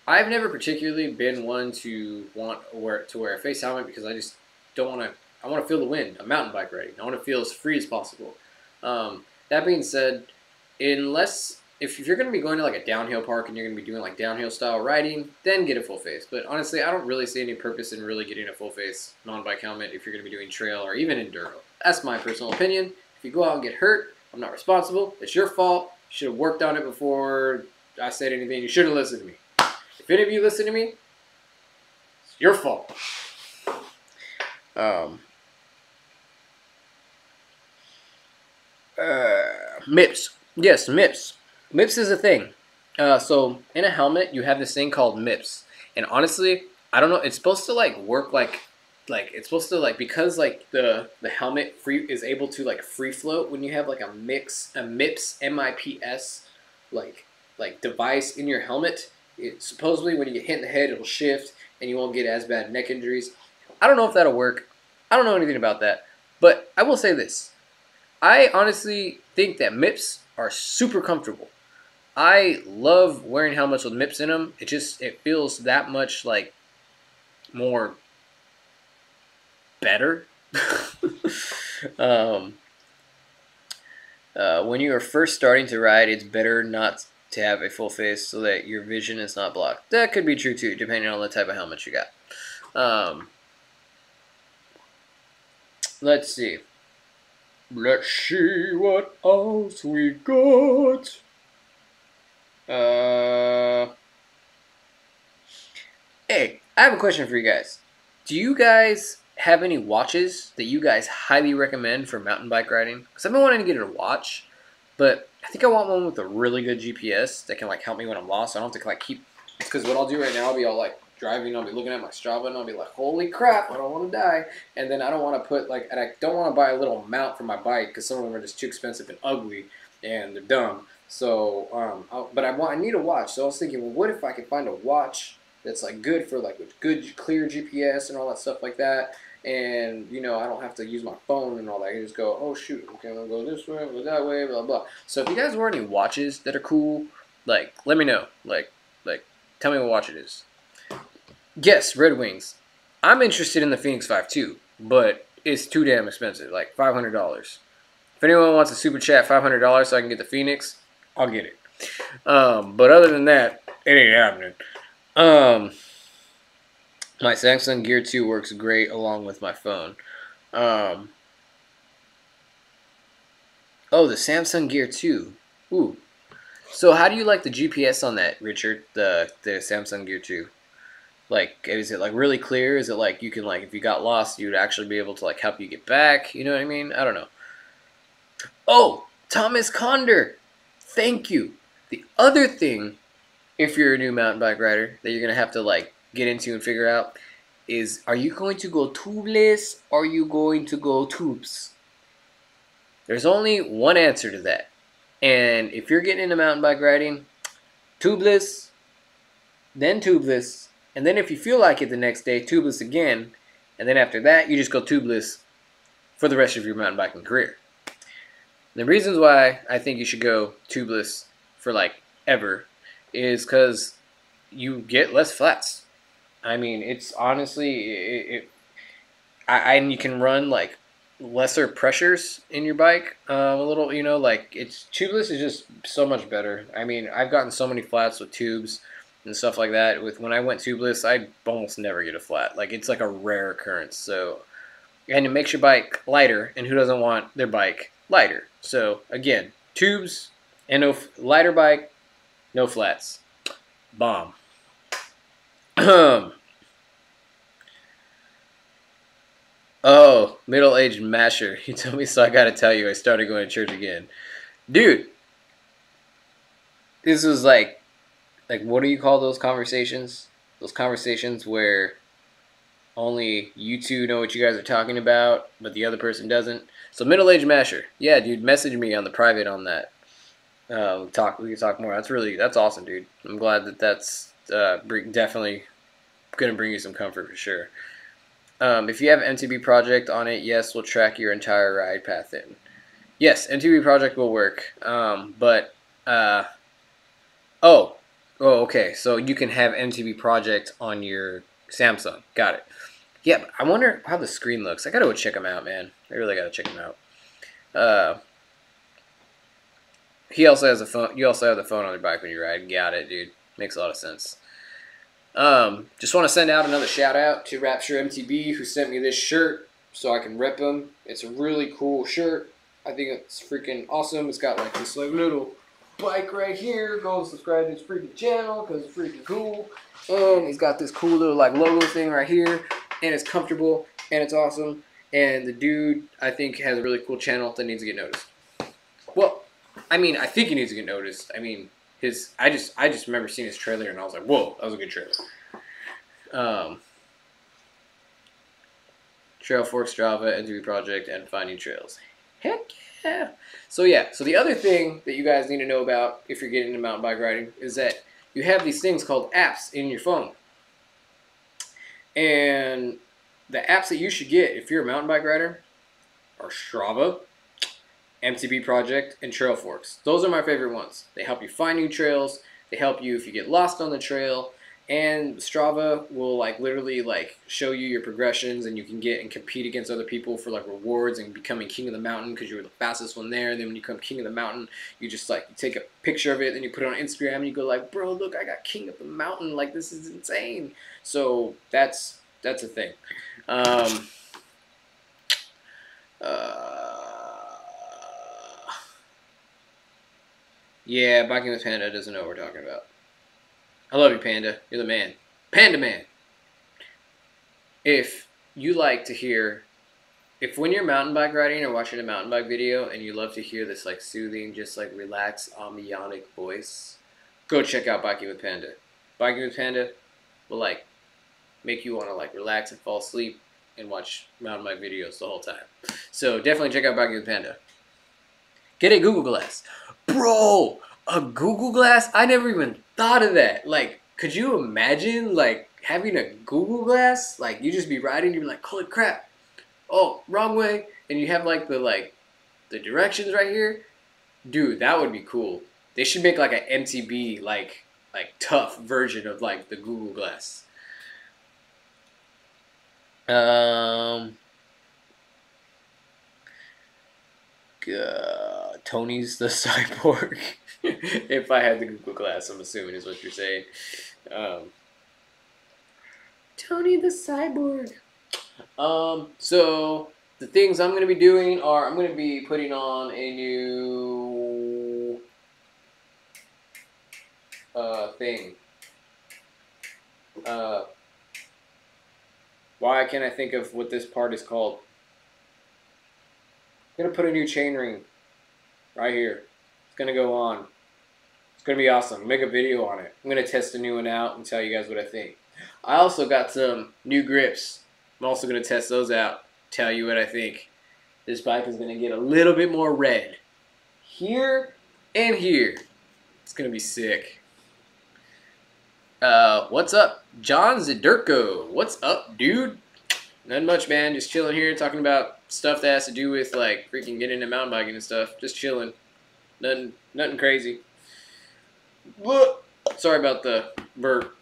I've never particularly been one to want to wear a face helmet because I just don't want to. I want to feel the wind. I'm mountain bike riding. I want to feel as free as possible. That being said, if you're going to be going to like a downhill park and you're going to be doing like downhill style riding, then get a full face. But honestly, I don't really see any purpose in really getting a full face non-bike helmet if you're going to be doing trail or even enduro. That's my personal opinion. If you go out and get hurt, I'm not responsible. It's your fault. You should have worked on it before I said anything. You shouldn't have listened to me. If any of you listen to me, it's your fault. MIPS. Yes, MIPS. MIPS is a thing. So in a helmet, you have this thing called MIPS. And honestly, I don't know. It's supposed to like work like it's supposed to like, because like the helmet is able to like free float when you have like a MIPS MIPS like device in your helmet. It supposedly when you get hit in the head, it'll shift and you won't get as bad neck injuries. I don't know if that'll work. I don't know anything about that. But I will say this. I honestly think that MIPS are super comfortable. I love wearing helmets with MIPS in them. It feels that much like more better. When you are first starting to ride, it's better not to have a full face so that your vision is not blocked. That could be true too, depending on the type of helmet you got. Let's see. Let's see what else we got. Hey, I have a question for you guys. Do you guys have any watches that you guys highly recommend for mountain bike riding? Because I've been wanting to get a watch, but I think I want one with a really good GPS that can like help me when I'm lost. I don't have to like keep. Because what I'll do right now, I'll be all like driving, I'll be looking at my Strava, and I'll be like, holy crap, I don't want to die. And then I don't want to put like, and I don't want to buy a little mount for my bike because some of them are just too expensive and ugly and they're dumb. So, I need a watch. So I was thinking, well, what if I could find a watch that's like good for like with good clear GPS and all that stuff like that, and you know I don't have to use my phone and all that. I can just go, oh shoot, okay, I'm gonna go this way, go that way, blah blah. So if you guys wear any watches that are cool, like let me know, like tell me what watch it is. Yes, Red Wings. I'm interested in the Phoenix 5 too, but it's too damn expensive, like $500. If anyone wants a super chat $500 so I can get the Phoenix, I'll get it. But other than that, it ain't happening. My Samsung Gear 2 works great along with my phone. Oh, the Samsung Gear 2. Ooh. So how do you like the GPS on that, Richard? The Samsung Gear 2. Like, is it like really clear? Is it like you can like if you got lost, you'd actually be able to like help you get back? You know what I mean? I don't know. Oh, Thomas Conder. Thank you. The other thing, if you're a new mountain bike rider, that you're gonna have to like get into and figure out is, are you going to go tubeless or are you going to go tubes? There's only one answer to that. And if you're getting into mountain bike riding, tubeless, then tubeless, and then if you feel like it the next day, tubeless again, and then after that, you just go tubeless for the rest of your mountain biking career. The reasons why I think you should go tubeless for like ever is because you get less flats. I mean, it's honestly, and you can run like lesser pressures in your bike a little, you know, like it's tubeless is just so much better. I mean, I've gotten so many flats with tubes and stuff like that. With when I went tubeless, I almost never get a flat. Like it's like a rare occurrence. So, and it makes your bike lighter, and who doesn't want their bike lighter? So again, tubes and no lighter bike, no flats. Bomb. Oh, middle-aged masher. You told me so I gotta tell you I started going to church again. Dude, this was like what do you call those conversations? Those conversations where only you two know what you guys are talking about, but the other person doesn't. So middle-aged masher. Yeah, dude, message me on the private on that. We can talk more. That's awesome, dude. I'm glad that's definitely gonna bring you some comfort for sure. If you have MTB project on it, yes, we'll track your entire ride path in. Yes, MTB project will work. Okay. So you can have MTB project on your Samsung. Got it. Yeah, but I wonder how the screen looks. I gotta go check them out, man. I really gotta check them out. He also has a phone. You also have the phone on your bike when you ride. Got it, dude. Makes a lot of sense. Just want to send out another shout out to Rapture MTB who sent me this shirt so I can rep them. It's a really cool shirt. I think it's freaking awesome. It's got like this like little bike right here. Go subscribe to his freaking channel because it's freaking cool. And he's got this cool little like logo thing right here, and it's comfortable and it's awesome. And the dude I think has a really cool channel that needs to get noticed. Well, I mean, I think he needs to get noticed. I mean, I just remember seeing his trailer and I was like, whoa, that was a good trailer. Trail Forks, Strava, MTB Project, and Finding Trails. Heck yeah. So the other thing that you guys need to know about if you're getting into mountain bike riding is that you have these things called apps in your phone. And the apps that you should get if you're a mountain bike rider are Strava, MTB Project, and Trail Forks. Those are my favorite ones. They help you find new trails. They help you if you get lost on the trail. And Strava will like literally like show you your progressions, and you can get and compete against other people for like rewards and becoming king of the mountain because you were the fastest one there. And then when you become king of the mountain, you just like you take a picture of it, then you put it on Instagram, and you go like, bro, look, I got king of the mountain. Like this is insane. So that's a thing. Yeah, Biking with Panda doesn't know what we're talking about. I love you, Panda. You're the man. Panda Man. If you like to hear, if when you're mountain bike riding or watching a mountain bike video and you love to hear this like soothing, just like relaxed, ambionic voice, go check out Biking with Panda. Biking with Panda will like make you want to like relax and fall asleep and watch mountain bike videos the whole time. So definitely check out Biking with Panda. Get a Google Glass. Bro, a Google Glass? I never even thought of that. Like, could you imagine, like, having a Google Glass? Like, you just be riding, you'd be like, holy crap, oh, wrong way, and you have like the directions right here, dude, that would be cool. They should make like an MTB like tough version of like the Google Glass. Tony's the cyborg. If I had the Google Glass, I'm assuming is what you're saying. Tony the cyborg. So the things I'm going to be doing are I'm going to be putting on a new thing. Why can't I think of what this part is called? I'm going to put a new chain ring right here. It's going to go on. It's going to be awesome. Make a video on it. I'm going to test a new one out and tell you guys what I think. I also got some new grips. I'm also going to test those out, tell you what I think. This bike is going to get a little bit more red. Here and here. It's going to be sick. What's up? John Zidurko. What's up, dude? Nothing much, man. Just chilling here, talking about stuff that has to do with, like, freaking getting into mountain biking and stuff. Just chilling. Nothing crazy. Whoa. Sorry about the burp.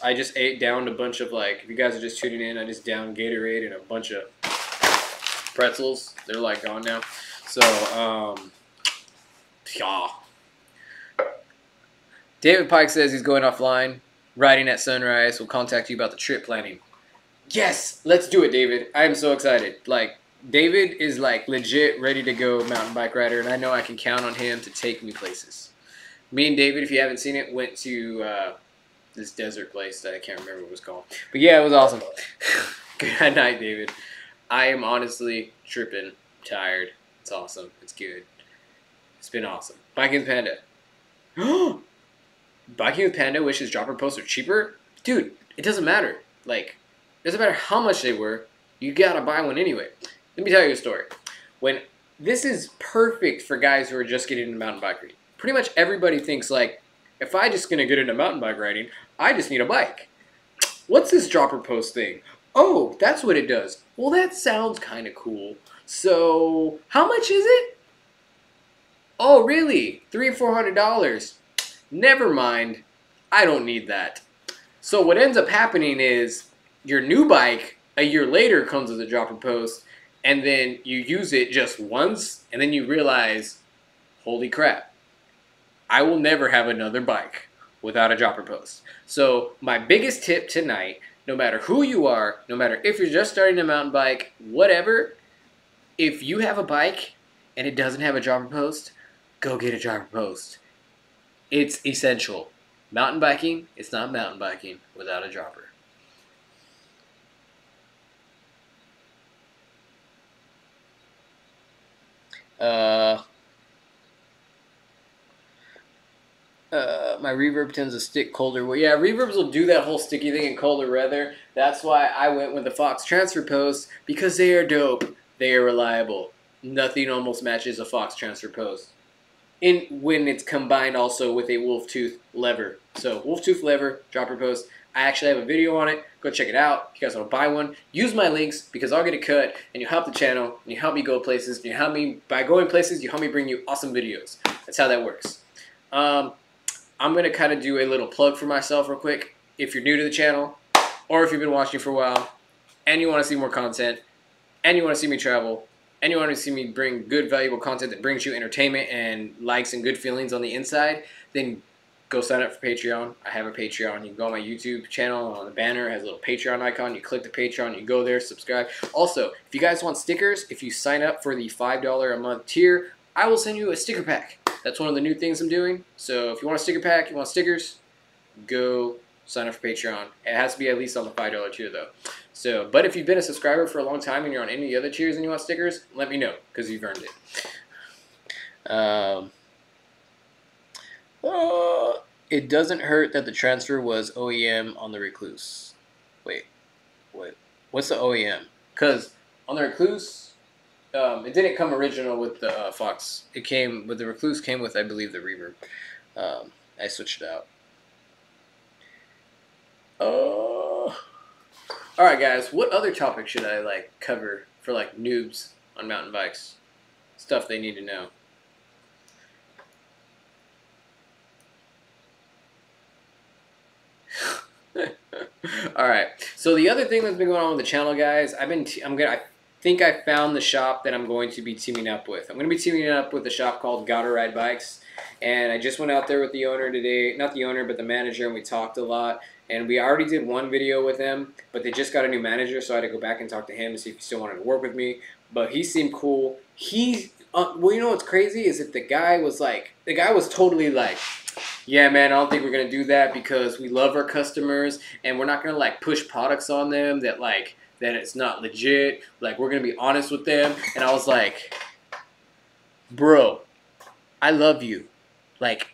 I just ate down a bunch of, like, if you guys are just tuning in, I just downed Gatorade and a bunch of pretzels. They're, like, gone now. So, yeah. David Pike says he's going offline. Riding at sunrise. We'll contact you about the trip planning. Yes, let's do it, David. I am so excited. Like, David is like legit ready to go mountain bike rider, and I know I can count on him to take me places. Me and David, if you haven't seen it, went to this desert place that I can't remember what it was called. But yeah, it was awesome. Good night, David. I am honestly tripping, tired. It's awesome. It's good. It's been awesome. Biking with Panda. Biking with Panda wishes dropper posts are cheaper? Dude, it doesn't matter. Like, it doesn't matter how much they were, you gotta buy one anyway. Let me tell you a story. This is perfect for guys who are just getting into mountain bike riding. Pretty much everybody thinks like, if I just gonna get into mountain bike riding, I just need a bike. What's this dropper post thing? Oh, that's what it does. Well, that sounds kind of cool. So, how much is it? Oh, really? $300 or $400. Never mind. I don't need that. So what ends up happening is your new bike a year later comes with a dropper post, and then you use it just once, and then you realize, holy crap, I will never have another bike without a dropper post. So my biggest tip tonight, no matter who you are, no matter if you're just starting a mountain bike, whatever, if you have a bike and it doesn't have a dropper post, go get a dropper post. It's essential. Mountain biking, it's not mountain biking without a dropper. My reverb tends to stick colder. Well, yeah, reverbs will do that whole sticky thing in colder weather. That's why I went with the Fox transfer post, because they are dope. They are reliable. Nothing almost matches a Fox transfer post. When it's combined also with a wolf tooth lever. So wolf tooth lever, dropper post. I actually have a video on it. Go check it out. If you guys want to buy one, use my links because I'll get a cut and you help the channel and you help me go places. And you help me, by going places, you help me bring you awesome videos. That's how that works. I'm going to kind of do a little plug for myself real quick. If you're new to the channel or if you've been watching for a while and you want to see more content and you want to see me travel, and you want to see me bring good, valuable content that brings you entertainment and likes and good feelings on the inside, then go sign up for Patreon. I have a Patreon. You can go on my YouTube channel. On the banner, it has a little Patreon icon. You click the Patreon. You go there, subscribe. Also, if you guys want stickers, if you sign up for the $5 a month tier, I will send you a sticker pack. That's one of the new things I'm doing. So if you want a sticker pack, you want stickers, go sign up for Patreon. It has to be at least on the $5 tier, though. So, but if you've been a subscriber for a long time and you're on any of the other tiers and you want stickers, let me know, because you've earned it. It doesn't hurt that the transfer was OEM on the Recluse. Wait. What's the OEM? Because on the Recluse, it didn't come original with the Fox. It came with the Recluse, came with, I believe, the Reverb. I switched it out. Alright guys, what other topic should I cover for like noobs on mountain bikes. Stuff they need to know. All right. So the other thing that's been going on with the channel, guys, I think I found the shop that I'm going to be teaming up with. I'm going to be teaming up with a shop called Gotta Ride Bikes, and I just went out there with the owner today, not the owner, but the manager, and we talked a lot. And we already did one video with them, but they just got a new manager, so I had to go back and talk to him to see if he still wanted to work with me. But he seemed cool. Well, you know what's crazy is that the guy was totally like, yeah, man, I don't think we're going to do that because we love our customers and we're not going to like push products on them that it's not legit. Like, we're going to be honest with them. And I was like, bro, I love you. Like,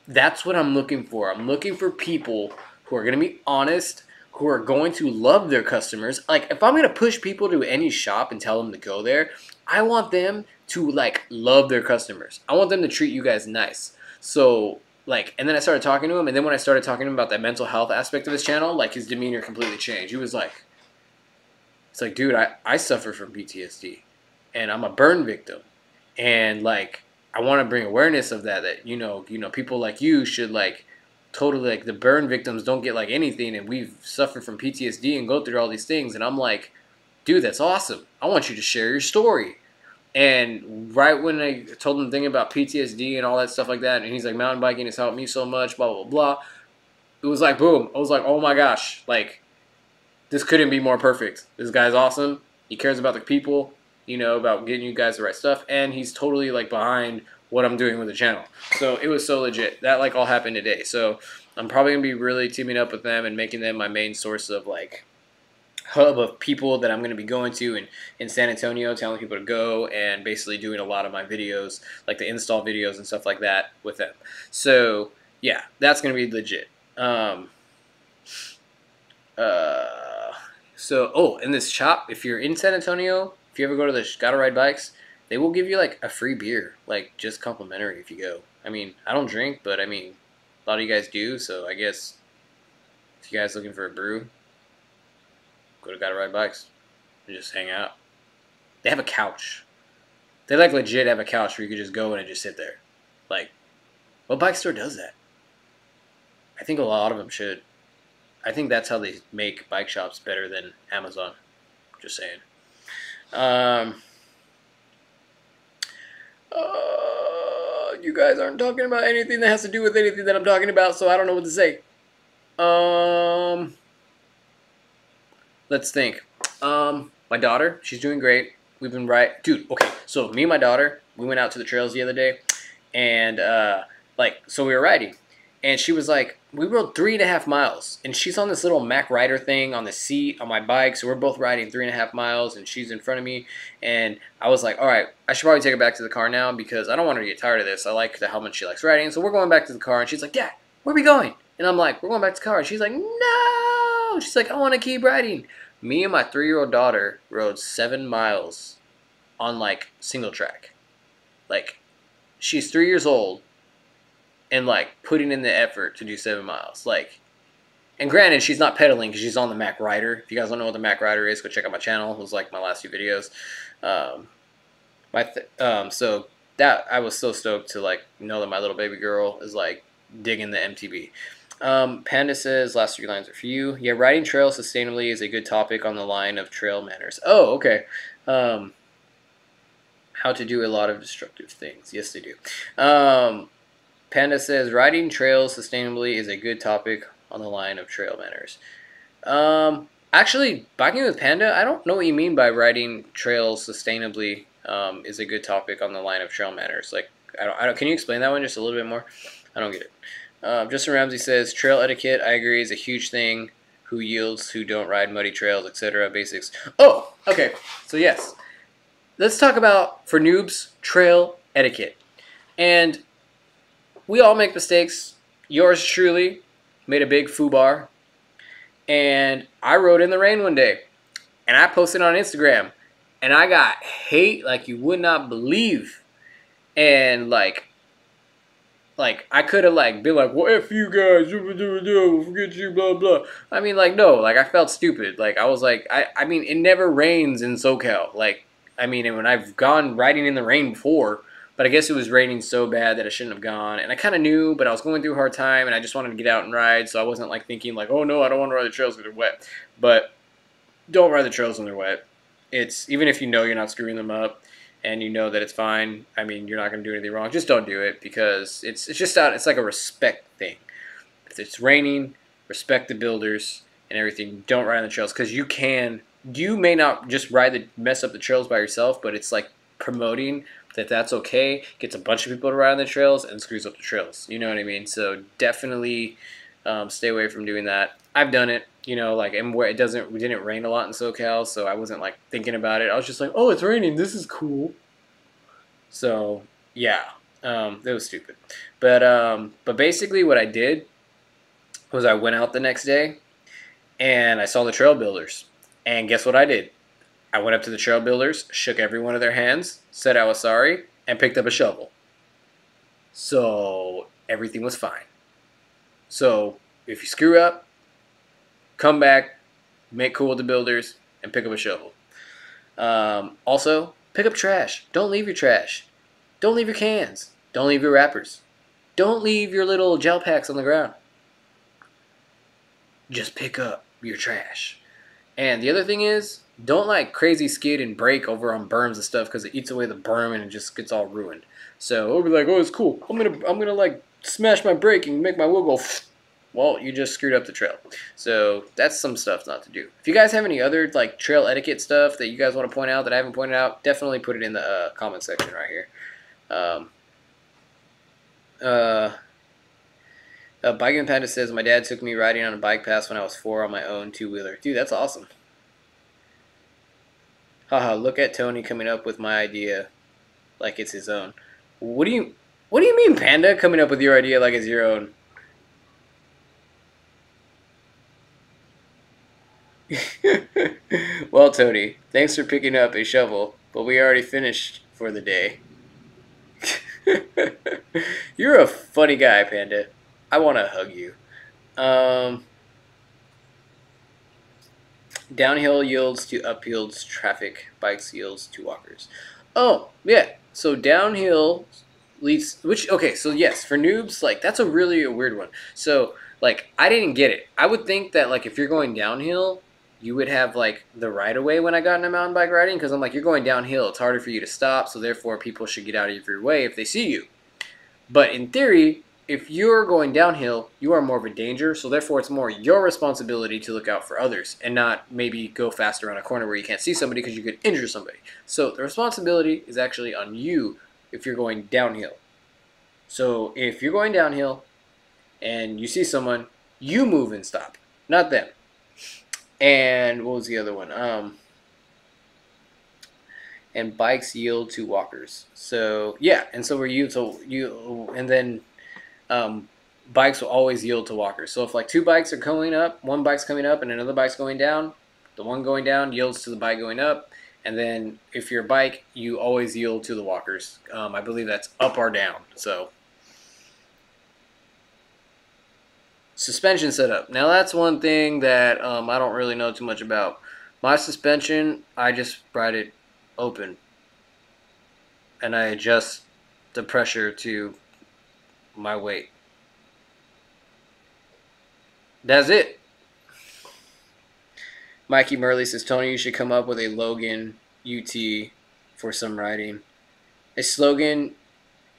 that's what I'm looking for. I'm looking for people who are going to be honest, who are going to love their customers. Like, if I'm going to push people to any shop and tell them to go there, I want them to like love their customers. I want them to treat you guys nice. So like, and then I started talking to him, and then when I started talking to him about that mental health aspect of his channel, like his demeanor completely changed. He was like, it's like, dude, I suffer from PTSD and I'm a burn victim. And like, I want to bring awareness of that, you know, people like you should like totally like the burn victims don't get like anything. And we've suffered from PTSD and go through all these things. And I'm like, dude, that's awesome. I want you to share your story. And right when I told him the thing about PTSD and all that stuff like that, and he's like, mountain biking has helped me so much, blah, blah, blah. It was like, boom. I was like, oh my gosh. Like, this couldn't be more perfect. This guy's awesome. He cares about the people, you know, about getting you guys the right stuff. And he's totally like behind what I'm doing with the channel. So it was so legit. That like all happened today. So I'm probably going to be really teaming up with them and making them my main source of like hub of people that I'm going to be going to in San Antonio, telling people to go, and basically doing a lot of my videos, like the install videos and stuff like that with them. So yeah, that's going to be legit. In this shop, if you're in San Antonio, if you ever go to the Gotta Ride Bikes, they will give you like a free beer, like just complimentary if you go. I mean, I don't drink, but I mean, a lot of you guys do, so I guess if you guys looking for a brew, go to Gotta Ride Bikes and just hang out. They have a couch. They like legit have a couch where you could just go in and just sit there. Like, what bike store does that? I think a lot of them should. I think that's how they make bike shops better than Amazon. Just saying. You guys aren't talking about anything that has to do with anything that I'm talking about, so I don't know what to say. Let's think. My daughter, she's doing great. We've been dude, okay, so me and my daughter, we went out to the trails the other day, and so we were riding, and she was like, we rode 3.5 miles, and she's on this little Mac Rider thing on the seat on my bike, so we're both riding 3.5 miles, and she's in front of me, and I was like, all right, I should probably take her back to the car now, because I don't want her to get tired of this. I like how much she likes riding, so we're going back to the car, and she's like, Dad, where are we going? And I'm like, we're going back to the car, and she's like, no, she's like, I want to keep riding. Me and my 3-year-old daughter rode 7 miles on like single track. Like, she's 3 years old and like putting in the effort to do 7 miles. Like, and granted, she's not pedaling because she's on the Mac Rider. If you guys don't know what the Mac Rider is, go check out my channel. It was like my last few videos. So that I was so stoked to like know that my little baby girl is like digging the MTB. Panda says, last 3 lines are for you. Yeah, riding trail sustainably is a good topic on the line of trail manners. Oh, okay. How to do a lot of destructive things. Yes, they do. Panda says, riding trails sustainably is a good topic on the line of trail manners. Actually, biking with Panda, I don't know what you mean by riding trails sustainably is a good topic on the line of trail manners. Like, I don't. Can you explain that one just a little bit more? I don't get it. Justin Ramsey says, trail etiquette, I agree, is a huge thing. Who yields, who don't ride muddy trails, etc. Basics. Oh, okay. So yes. Let's talk about, for noobs, trail etiquette. And we all make mistakes. Yours truly made a big foobar. And I rode in the rain one day. And I posted on Instagram. And I got hate like you would not believe. And like, like, I could have, like, been like, well, F you guys, forget you, blah, blah. I mean, like, no, like, I felt stupid. Like, I was like, I mean, it never rains in SoCal. Like, I mean, and when I've gone riding in the rain before, but I guess it was raining so bad that I shouldn't have gone. And I kind of knew, but I was going through a hard time, and I just wanted to get out and ride, so I wasn't, like, thinking, like, oh, no, I don't want to ride the trails because they're wet. But don't ride the trails when they're wet. It's, even if you know you're not screwing them up, and you know that it's fine, I mean, you're not going to do anything wrong, just don't do it, because it's just out, it's like a respect thing. If it's raining, respect the builders and everything. Don't ride on the trails, because you may not just mess up the trails by yourself, but it's like promoting that's okay, gets a bunch of people to ride on the trails, and screws up the trails. You know what I mean? So definitely stay away from doing that. I've done it, you know, like, and where it didn't rain a lot in SoCal, so I wasn't like thinking about it. I was just like, oh, it's raining, this is cool. So yeah, that was stupid. But basically what I did was I went out the next day and I saw the trail builders, and guess what I did? I went up to the trail builders, shook every one of their hands, said I was sorry, and picked up a shovel. So everything was fine. So if you screw up, come back, make cool with the builders, and pick up a shovel. Also, pick up trash. Don't leave your trash. Don't leave your cans. Don't leave your wrappers. Don't leave your little gel packs on the ground. Just pick up your trash. And the other thing is, don't like crazy skid and brake over on berms and stuff, because it eats away the berm and it just gets all ruined. So we'll be like, oh, it's cool. I'm gonna like smash my brake and make my wheel go. Well, you just screwed up the trail. So that's some stuff not to do. If you guys have any other like trail etiquette stuff that you guys want to point out that I haven't pointed out, definitely put it in the comment section right here. Biking Panda says, my dad took me riding on a bike path when I was 4 on my own two-wheeler. Dude, that's awesome. Haha, look at Tony coming up with my idea like it's his own. What do you mean, Panda, coming up with your idea like it's your own? Well, Tony, thanks for picking up a shovel, but we already finished for the day. You're a funny guy, Panda. I want to hug you. Downhill yields to uphill traffic. Bikes yields to walkers. Oh, yeah. So downhill leads... Okay, so yes, for noobs, like, that's a really weird one. So, like, I didn't get it. I would think that, like, if you're going downhill, you would have, like, the right-of-way when I got into mountain bike riding, because I'm like, you're going downhill. It's harder for you to stop, so therefore people should get out of your way if they see you. But in theory, if you're going downhill, you are more of a danger, so therefore it's more your responsibility to look out for others and not maybe go faster on a corner where you can't see somebody because you could injure somebody. So the responsibility is actually on you if you're going downhill. So if you're going downhill and you see someone, you move and stop, not them. And what was the other one? And bikes yield to walkers. So yeah, and so and then bikes will always yield to walkers. So if like 2 bikes are going up, one bike's coming up and another bike's going down, the one going down yields to the bike going up. And then if you're a bike, you always yield to the walkers. I believe that's up or down. So suspension setup. Now that's one thing that I don't really know too much about. My suspension, I just ride it open. And I adjust the pressure to my weight. That's it. Mikey Murley says, Tony, you should come up with a Logan UT for some riding. A slogan.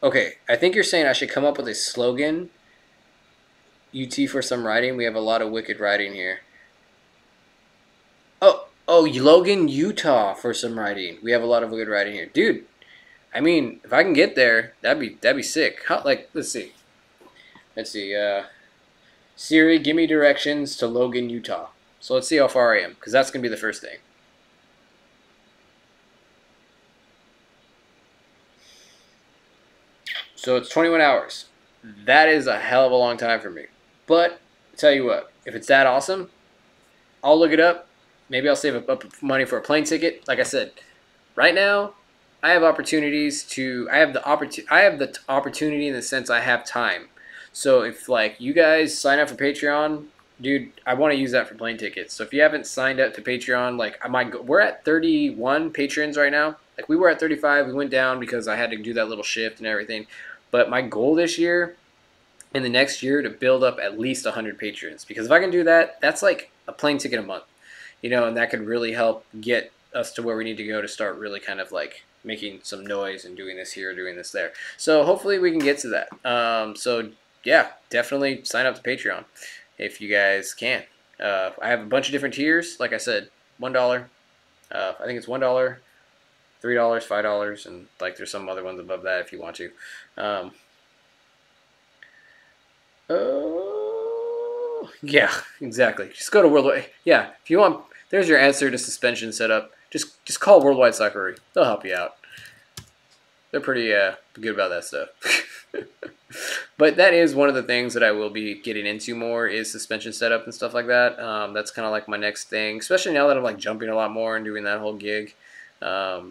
Okay, I think you're saying I should come up with a slogan UT for some riding. We have a lot of wicked riding here. Oh, Logan, Utah for some riding. We have a lot of wicked riding here. Dude, I mean, if I can get there, that'd be sick. Let's see. Siri, give me directions to Logan, Utah. So let's see how far I am, because that's going to be the first thing. So it's 21 hours. That is a hell of a long time for me. But, I'll tell you what, if it's that awesome, I'll look it up. Maybe I'll save up money for a plane ticket. Like I said, right now, I have opportunities to. I have the opportunity in the sense I have time. So if like you guys sign up for Patreon, dude, I want to use that for plane tickets. So if you haven't signed up to Patreon, like we're at 31 patrons right now. Like we were at 35, we went down because I had to do that little shift and everything. But my goal this year and the next year to build up at least 100 patrons, because if I can do that, that's like a plane ticket a month, and that could really help get us to where we need to go to start really kind of like making some noise and doing this here, doing this there. So hopefully we can get to that. So yeah, definitely sign up to Patreon if you guys can. I have a bunch of different tiers. Like I said, $1. I think it's $1, $3, $5, and like there's some other ones above that if you want to. Yeah, exactly. Just go to Worldwide. Yeah, if you want, there's your answer to suspension setup. Just call Worldwide Soccery. They'll help you out. They're pretty good about that stuff. But that is one of the things that I will be getting into more is suspension setup and stuff like that. That's kind of like my next thing, especially now that I'm like jumping a lot more and doing that whole gig. I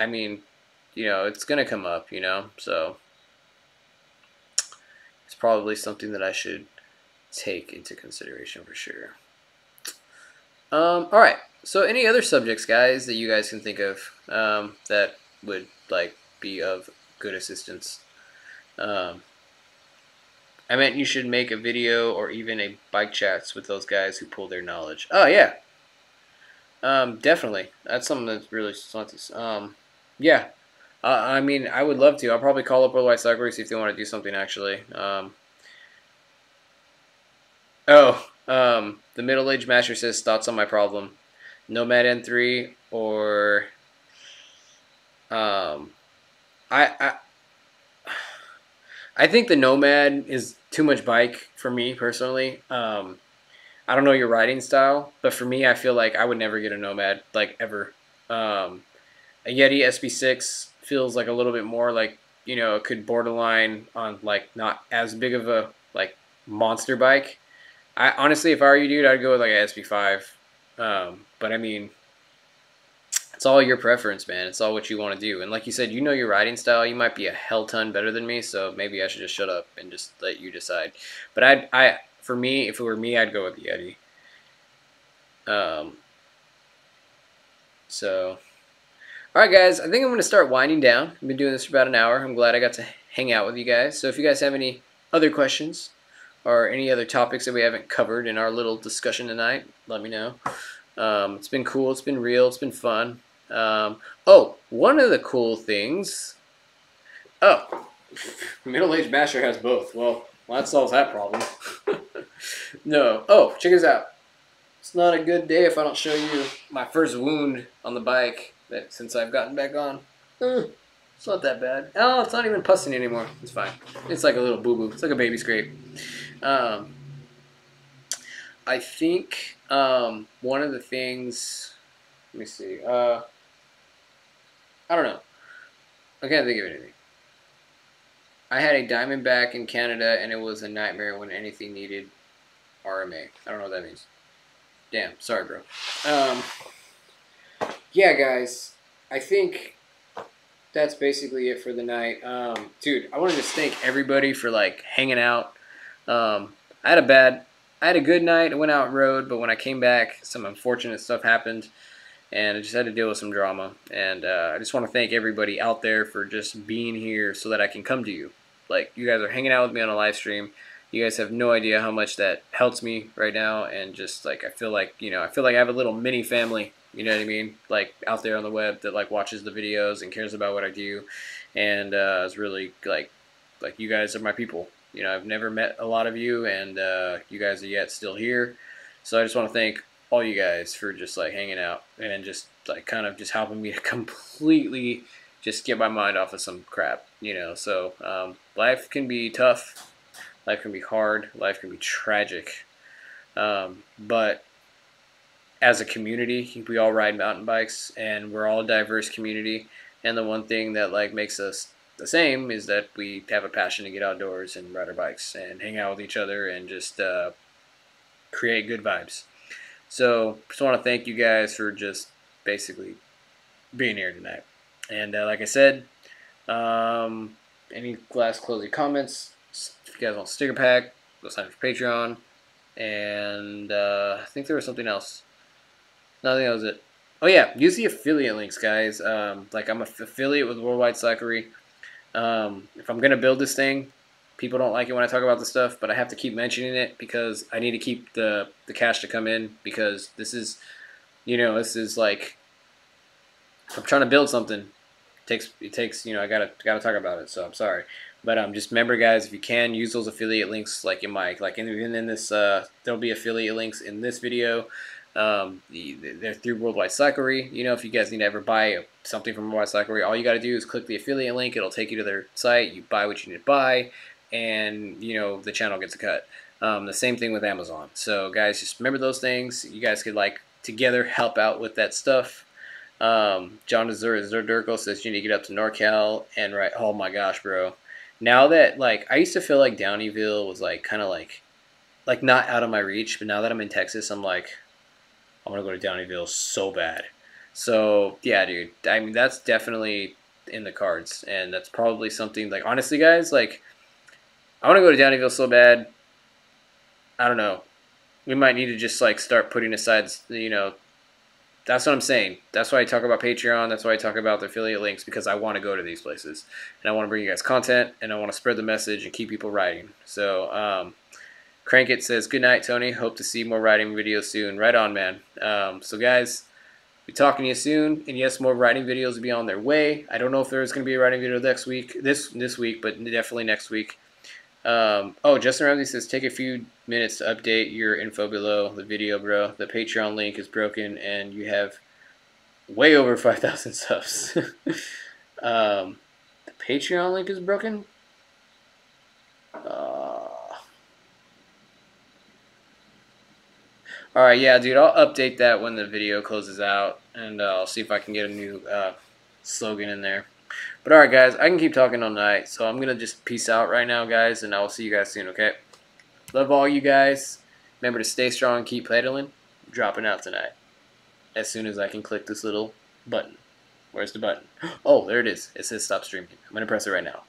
mean, it's gonna come up, so it's probably something that I should take into consideration for sure. All right. So, any other subjects, guys, that you guys can think of that would like be of good assistance? I meant you should make a video or even a bike chats with those guys who pull their knowledge. Oh yeah, definitely. That's something that's really yeah. I mean, I would love to. I'll probably call up Worldwide Soccer, see if they want to do something actually. The middle-aged master says thoughts on my problem. Nomad N3 or I I think the Nomad is too much bike for me personally. I don't know your riding style, but for me, I feel like I would never get a Nomad like ever. A Yeti SB6 feels like a little bit more like it could borderline on like not as big of a like monster bike. I honestly, if I were you, dude, I'd go with like a SB5. But I mean, it's all your preference, man. It's all what you want to do. And like you said, your riding style. You might be a hell ton better than me, so maybe I should just shut up and just let you decide. But for me, if it were me, I'd go with the Yeti. So, all right, guys. I think I'm going to start winding down. I've been doing this for about an hour. I'm glad I got to hang out with you guys. So if you guys have any other questions or any other topics that we haven't covered in our little discussion tonight, let me know. It's been cool. It's been real. It's been fun. One of the cool things. Oh, middle-aged basher has both. Well, that solves that problem. No. Oh, check this out. It's not a good day if I don't show you my first wound on the bike since I've gotten back on. It's not that bad. Oh, it's not even pussing anymore. It's fine. It's like a little boo-boo. It's like a baby scrape. I think one of the things. Let me see. I don't know. I can't think of anything. I had a Diamondback in Canada, and it was a nightmare when anything needed RMA. I don't know what that means. Damn. Sorry, bro. Yeah, guys. I think that's basically it for the night. Dude, I want to just thank everybody for like hanging out. I had a good night. I went out and rode, but when I came back, some unfortunate stuff happened, and I just had to deal with some drama. And I just want to thank everybody out there for just being here so that I can come to you. Like, you guys are hanging out with me on a live stream. You guys have no idea how much that helps me right now, and just like I feel like I have a little mini family. You know what I mean? Like out there on the web that like watches the videos and cares about what I do, and it's really like you guys are my people. I've never met a lot of you, and you guys are yet still here. So I just want to thank all you guys for just like hanging out and just like kind of just helping me to completely just get my mind off of some crap. So life can be tough. Life can be hard. Life can be tragic. But as a community, we all ride mountain bikes, and we're all a diverse community. And the one thing that like makes us the same is that we have a passion to get outdoors and ride our bikes and hang out with each other and just create good vibes. So just want to thank you guys for just basically being here tonight. And like I said, any last closing comments? If you guys want a sticker pack, go sign up for Patreon. And I think there was something else. No, I think that was it. Oh yeah, use the affiliate links, guys. Like I'm an affiliate with Worldwide Slackery. If I'm gonna build this thing, people don't like it when I talk about this stuff, but I have to keep mentioning it because I need to keep the cash to come in, because this is, this is like, if I'm trying to build something, it takes I gotta talk about it. So I'm sorry, but just remember, guys, if you can use those affiliate links, like even in this, there'll be affiliate links in this video. They're through Worldwide Slackery. If you guys need to ever buy something from Worldwide Slackery, all you got to do is click the affiliate link. It'll take you to their site. You buy what you need to buy, and the channel gets a cut. The same thing with Amazon. So guys, just remember those things. You guys could together help out with that stuff. John Zerdurko says you need to get up to NorCal and right. Oh my gosh, bro! Now that I used to feel like Downeyville was kind of like not out of my reach, but now that I'm in Texas, I'm like, I want to go to Downeyville so bad. So yeah, dude. I mean, that's definitely in the cards, and that's probably something honestly, guys. I want to go to Downeyville so bad. I don't know. We might need to just start putting aside, That's what I'm saying. That's why I talk about Patreon. That's why I talk about the affiliate links, because I want to go to these places, and I want to bring you guys content, and I want to spread the message and keep people writing. So Crank It says, good night, Tony. Hope to see more writing videos soon. Right on, man. So guys, be talking to you soon. And yes, more writing videos will be on their way. I don't know if there's going to be a writing video next week, this week, but definitely next week. Oh, Justin Ramsey says, take a few minutes to update your info below the video, bro. The Patreon link is broken, and you have way over 5,000 subs. The Patreon link is broken? Alright, yeah, dude, I'll update that when the video closes out, and I'll see if I can get a new slogan in there. But alright, guys, I can keep talking all night, so I'm going to just peace out right now, guys, and I will see you guys soon, okay? Love all you guys. Remember to stay strong and keep pedaling. I'm dropping out tonight as soon as I can click this little button. Where's the button? Oh, there it is. It says stop streaming. I'm going to press it right now.